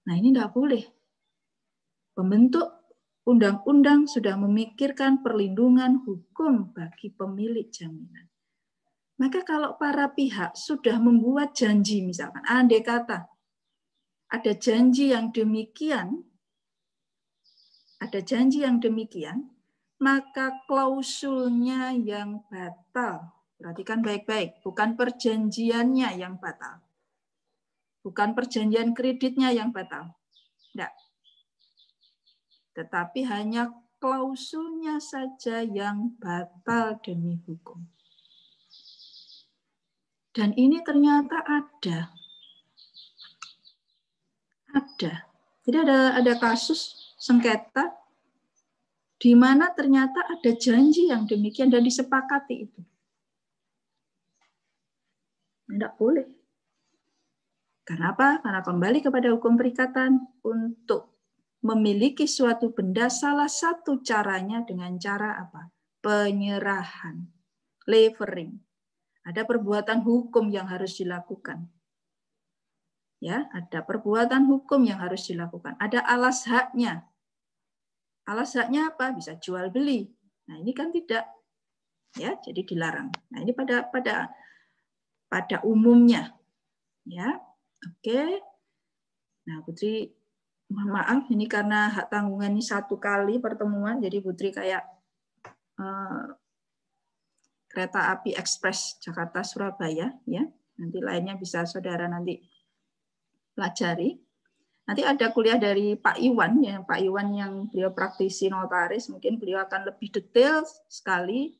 Nah, ini tidak boleh. Pembentuk undang-undang sudah memikirkan perlindungan hukum bagi pemilik jaminan. Maka kalau para pihak sudah membuat janji, misalkan, andai kata ada janji yang demikian, maka klausulnya yang batal. Perhatikan baik-baik, bukan perjanjiannya yang batal. Bukan perjanjian kreditnya yang batal. Tidak. Tetapi hanya klausulnya saja yang batal demi hukum. Dan ini ternyata ada. Jadi ada kasus sengketa di mana ternyata ada janji yang demikian dan disepakati itu. Tidak boleh. Karena apa? Karena kembali kepada hukum perikatan, untuk memiliki suatu benda salah satu caranya dengan cara apa? Penyerahan, levering. Ada perbuatan hukum yang harus dilakukan. Ya, ada perbuatan hukum yang harus dilakukan. Ada alas haknya. Alas haknya apa? Bisa jual beli. Nah, ini kan tidak. Ya, jadi dilarang. Nah, ini pada umumnya. Ya. Oke. Nah, Putri mohon maaf ini karena hak tanggungan ini satu kali pertemuan, jadi Putri kayak kereta api ekspres Jakarta Surabaya ya. Nanti lainnya bisa saudara nanti pelajari. Nanti ada kuliah dari Pak Iwan ya, Pak Iwan yang beliau praktisi notaris, mungkin beliau akan lebih detail sekali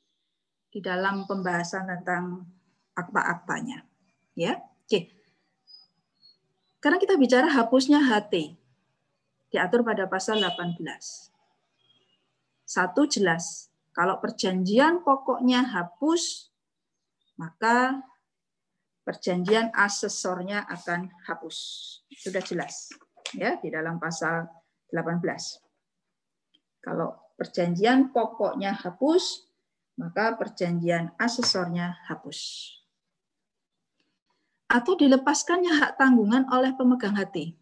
di dalam pembahasan tentang akta-aktanya. Ya. Oke. Karena kita bicara hapusnya HT. Diatur pada pasal 18. Satu jelas, kalau perjanjian pokoknya hapus, maka perjanjian asesornya akan hapus. Sudah jelas ya di dalam pasal 18. Kalau perjanjian pokoknya hapus, maka perjanjian asesornya hapus. atau dilepaskannya hak tanggungan oleh pemegang HT.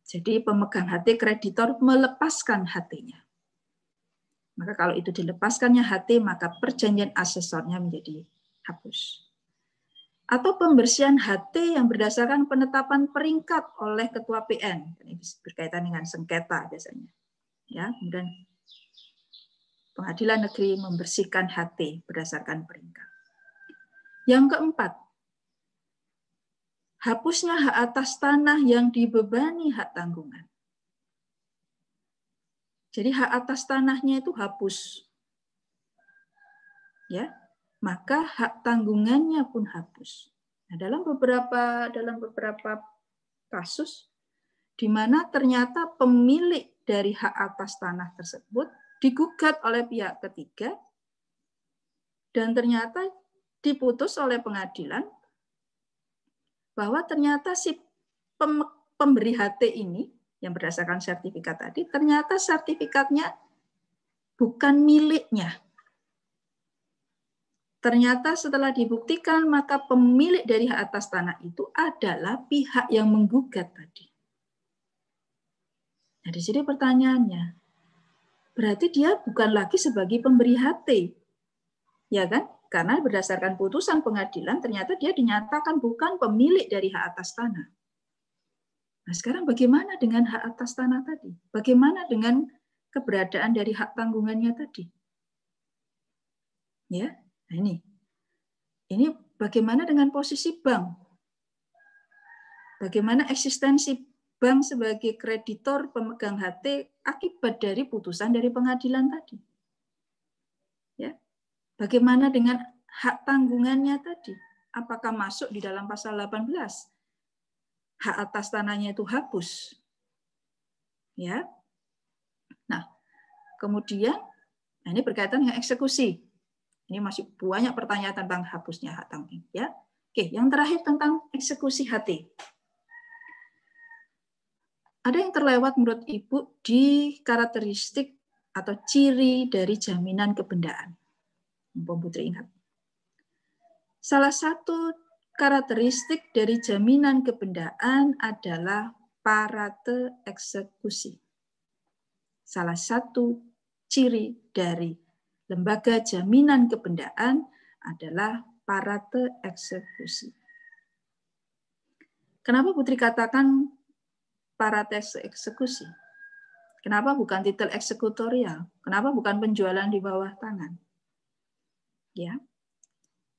Jadi pemegang HT kreditor melepaskan HT-nya. Maka kalau itu dilepaskannya HT, maka perjanjian asesornya menjadi hapus. Atau pembersihan HT yang berdasarkan penetapan peringkat oleh ketua PN. Ini berkaitan dengan sengketa biasanya. Ya, kemudian pengadilan negeri membersihkan HT berdasarkan peringkat. Yang keempat, hapusnya hak atas tanah yang dibebani hak tanggungan. Jadi hak atas tanahnya itu hapus. Ya, maka hak tanggungannya pun hapus. Nah, dalam beberapa kasus di mana ternyata pemilik dari hak atas tanah tersebut digugat oleh pihak ketiga dan ternyata diputus oleh pengadilan bahwa ternyata si pemberi HT ini yang berdasarkan sertifikat tadi, ternyata sertifikatnya bukan miliknya. Ternyata setelah dibuktikan, maka pemilik dari hak atas tanah itu adalah pihak yang menggugat tadi. Nah, di sini pertanyaannya, berarti dia bukan lagi sebagai pemberi HT, ya kan? Karena berdasarkan putusan pengadilan, ternyata dia dinyatakan bukan pemilik dari hak atas tanah. Nah, sekarang bagaimana dengan hak atas tanah tadi? Bagaimana dengan keberadaan dari hak tanggungannya tadi? Ya, nah ini bagaimana dengan posisi bank? Bagaimana eksistensi bank sebagai kreditor pemegang HT akibat dari putusan dari pengadilan tadi? Ya, bagaimana dengan hak tanggungannya tadi? Apakah masuk di dalam pasal 18? Hak atas tanahnya itu hapus. Ya. Nah, kemudian ini berkaitan dengan eksekusi. Ini masih banyak pertanyaan tentang hapusnya hak tanggungan, ya. Oke, yang terakhir tentang eksekusi HT. Ada yang terlewat menurut Ibu di karakteristik atau ciri dari jaminan kebendaan. Mbak Putri ingat. Salah satu karakteristik dari jaminan kebendaan adalah parate eksekusi. Salah satu ciri dari lembaga jaminan kebendaan adalah parate eksekusi. Kenapa Putri katakan parate eksekusi? Kenapa bukan titel eksekutorial? Kenapa bukan penjualan di bawah tangan? Ya.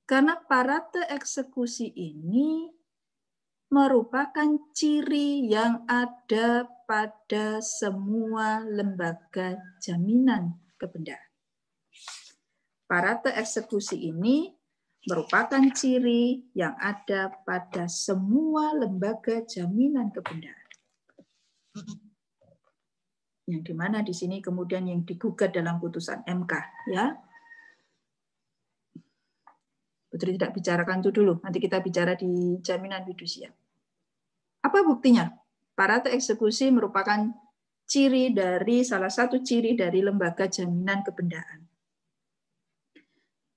Karena parate eksekusi ini merupakan ciri yang ada pada semua lembaga jaminan kebendaan. Parate eksekusi ini merupakan ciri yang ada pada semua lembaga jaminan kebendaan. Yang dimana di sini kemudian yang digugat dalam putusan MK, ya. Putri tidak bicarakan itu dulu, nanti kita bicara di jaminan fidusia. Apa buktinya? Parate eksekusi merupakan salah satu ciri dari lembaga jaminan kebendaan.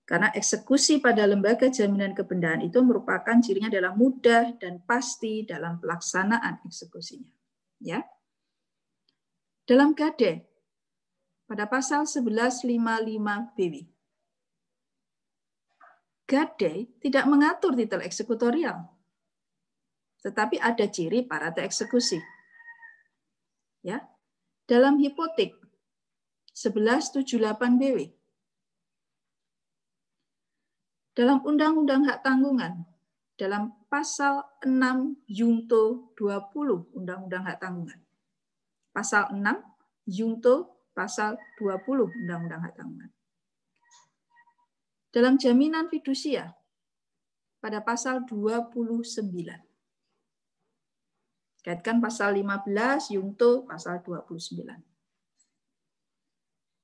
Karena eksekusi pada lembaga jaminan kebendaan itu merupakan cirinya adalah mudah dan pasti dalam pelaksanaan eksekusinya. Ya. Dalam KD, pada pasal 1155 BW, Gade tidak mengatur titel eksekutorial, tetapi ada ciri parate eksekusi. Ya, dalam hipotek 1178 BW, dalam Undang-Undang Hak Tanggungan, dalam pasal 6 Junto 20 Undang-Undang Hak Tanggungan, pasal 6 Junto pasal 20 Undang-Undang Hak Tanggungan. Dalam jaminan fidusia pada pasal 29. Kaitkan pasal 15 Junto pasal 29.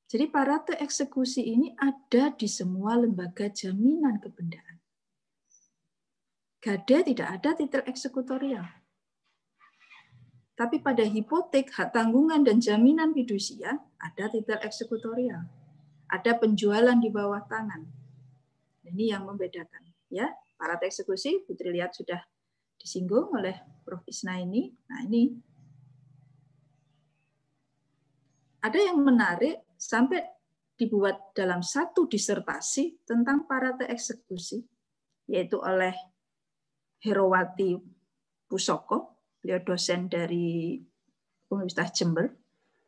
Jadi parate eksekusi ini ada di semua lembaga jaminan kebendaan. Gade tidak ada titel eksekutorial. Tapi pada hipotek, hak tanggungan dan jaminan fidusia ada titel eksekutorial. Ada penjualan di bawah tangan. Ini yang membedakan, ya. Parate eksekusi, Putri lihat sudah disinggung oleh Prof. Isna ini. Nah, ini ada yang menarik sampai dibuat dalam satu disertasi tentang parate eksekusi, yaitu oleh Herowati Pusoko, beliau dosen dari Universitas Jember,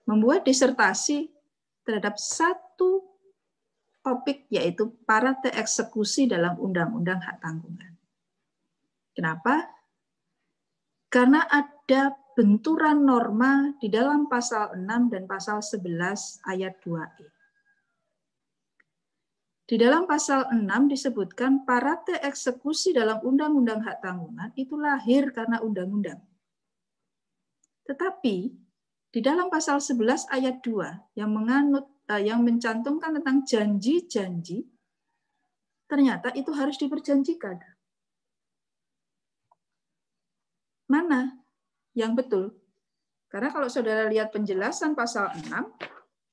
membuat disertasi terhadap satu topik, yaitu parate eksekusi dalam Undang-Undang Hak Tanggungan. Kenapa? Karena ada benturan norma di dalam pasal 6 dan pasal 11 ayat 2E. Di dalam pasal 6 disebutkan parate eksekusi dalam Undang-Undang Hak Tanggungan itu lahir karena undang-undang. Tetapi di dalam pasal 11 ayat 2 yang mencantumkan tentang janji-janji, ternyata itu harus diperjanjikan. Mana yang betul? Karena kalau saudara lihat penjelasan pasal 6,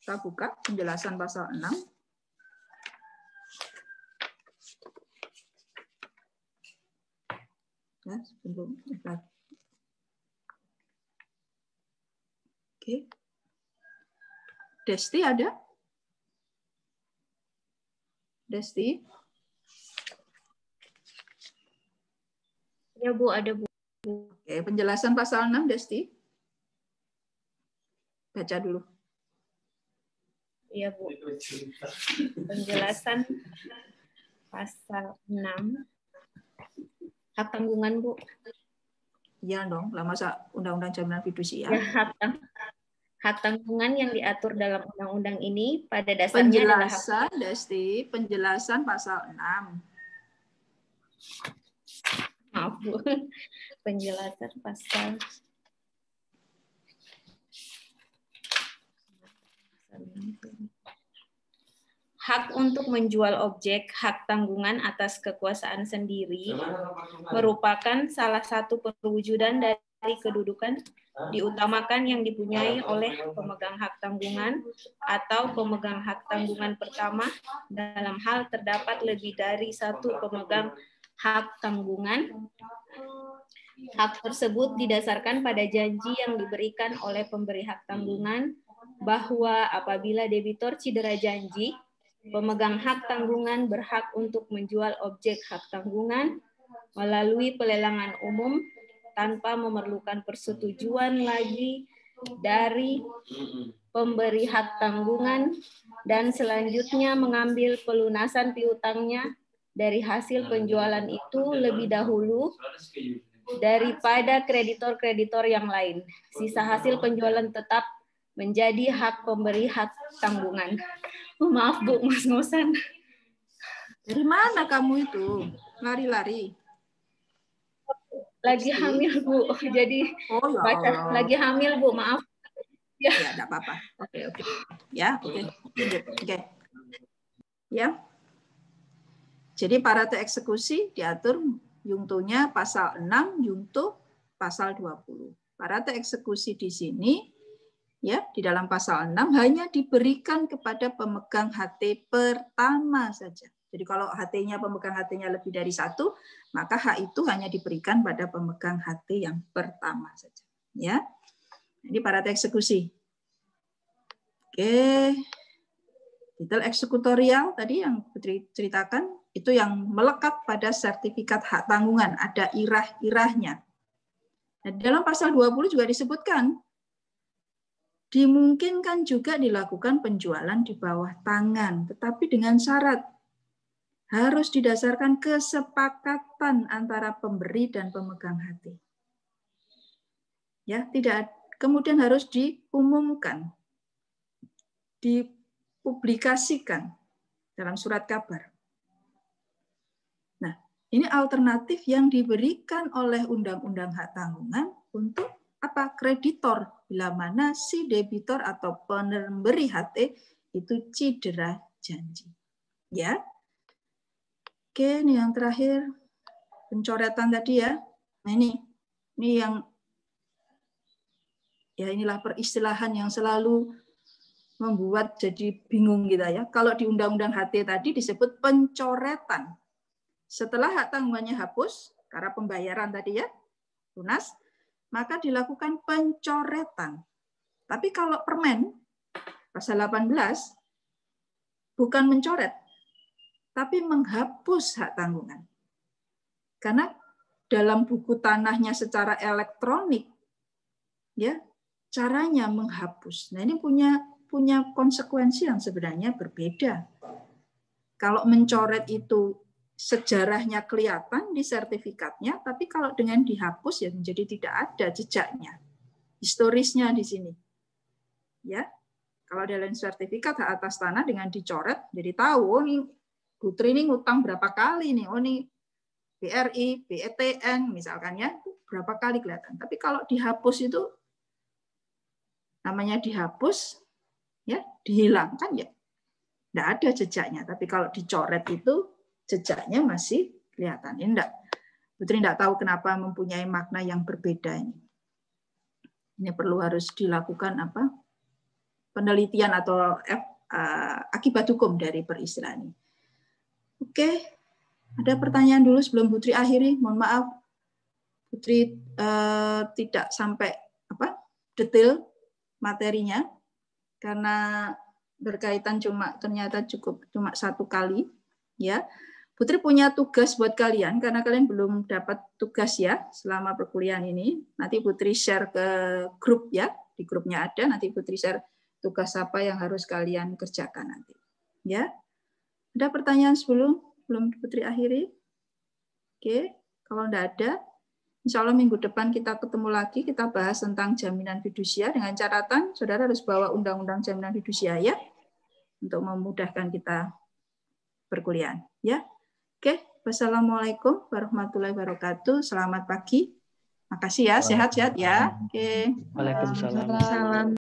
kita buka penjelasan pasal 6. Ya, sebelum. Oke. Desti ada? Desti? Ya, Bu, ada, Bu. Oke, penjelasan pasal 6, Desti. Baca dulu. Iya, Bu. Penjelasan pasal 6. Hak tanggungan, Bu. Iya dong, lah masa Undang-Undang Jaminan Fidusia. Ya, hak tanggungan yang diatur dalam undang-undang ini pada dasarnya adalah penjelasan, Desti, penjelasan pasal 6. Maaf, Bu. Penjelasan pasal hak untuk menjual objek hak tanggungan atas kekuasaan sendiri merupakan salah satu perwujudan dari kedudukan diutamakan yang dipunyai oleh pemegang hak tanggungan atau pemegang hak tanggungan pertama dalam hal terdapat lebih dari satu pemegang hak tanggungan. Hak tersebut didasarkan pada janji yang diberikan oleh pemberi hak tanggungan bahwa apabila debitur cedera janji, pemegang hak tanggungan berhak untuk menjual objek hak tanggungan melalui pelelangan umum tanpa memerlukan persetujuan lagi dari pemberi hak tanggungan dan selanjutnya mengambil pelunasan piutangnya dari hasil penjualan itu lebih dahulu daripada kreditor-kreditor yang lain. Sisa hasil penjualan tetap menjadi hak pemberi hak tanggungan. Oh, maaf, Bu, ngos-ngosan. Dari mana kamu itu? Lari-lari. Lagi hamil, Bu. Jadi oh, ya baca Allah. lagi hamil, Bu. Maaf. Ya, enggak apa-apa. Oke. Ya, oke. Oke. Ya. Jadi parate eksekusi diatur yungtunya pasal 6, yungtu pasal 20. Parate eksekusi di sini ya di dalam pasal 6 hanya diberikan kepada pemegang HT pertama saja. Jadi kalau HT-nya pemegang HT-nya lebih dari 1, maka hak itu hanya diberikan pada pemegang HT yang pertama saja. Ya. Ini parate eksekusi. Oke. Detail eksekutorial tadi yang Putri ceritakan itu yang melekat pada sertifikat hak tanggungan, ada irah-irahnya. Nah, dalam pasal 20 juga disebutkan dimungkinkan juga dilakukan penjualan di bawah tangan, tetapi dengan syarat harus didasarkan kesepakatan antara pemberi dan pemegang HT. Ya, tidak kemudian harus diumumkan, dipublikasikan dalam surat kabar. Nah, ini alternatif yang diberikan oleh Undang-Undang Hak Tanggungan untuk apa? Kreditor, bila mana si debitor atau pemberi HT itu cedera janji. Ya. Oke, ini yang terakhir pencoretan tadi ya. Nah, ini yang ya inilah peristilahan yang selalu membuat jadi bingung kita ya. Kalau di Undang-Undang HT tadi disebut pencoretan. Setelah hak tanggungannya hapus, karena pembayaran tadi ya, lunas, maka dilakukan pencoretan. Tapi kalau permen, pasal 18, bukan mencoret, tapi menghapus hak tanggungan. Karena dalam buku tanahnya secara elektronik, ya caranya menghapus. Nah ini punya konsekuensi yang sebenarnya berbeda. Kalau mencoret itu sejarahnya kelihatan di sertifikatnya, tapi kalau dengan dihapus ya menjadi tidak ada jejaknya, historisnya di sini. Ya, kalau dalam sertifikat hak atas tanah dengan dicoret, jadi tahu oh nih Putri ini ngutang berapa kali nih, oh nih BRI, BETN misalkan ya, berapa kali kelihatan. Tapi kalau dihapus itu namanya dihapus, ya dihilangkan ya, tidak ada jejaknya. Tapi kalau dicoret itu jejaknya masih kelihatan. Ini enggak. Putri tidak tahu kenapa mempunyai makna yang berbeda ini. Ini perlu harus dilakukan apa? Penelitian atau akibat hukum dari peristilah ini. Oke, ada pertanyaan dulu sebelum Putri akhiri. Mohon maaf, Putri tidak sampai detail materinya karena berkaitan ternyata cuma satu kali. Ya, Putri punya tugas buat kalian karena kalian belum dapat tugas ya selama perkuliahan ini. Nanti Putri share ke grup ya, di grupnya ada. Nanti Putri share tugas apa yang harus kalian kerjakan nanti. Ya, ada pertanyaan sebelum Putri akhiri? Oke, kalau enggak ada, insya Allah minggu depan kita ketemu lagi, kita bahas tentang jaminan fidusia dengan catatan saudara harus bawa undang-undang jaminan fidusia ya, untuk memudahkan kita perkuliahan. Ya, oke. Wassalamualaikum warahmatullahi wabarakatuh. Selamat pagi. Makasih ya, sehat-sehat ya. Oke. Waalaikumsalam. Salam.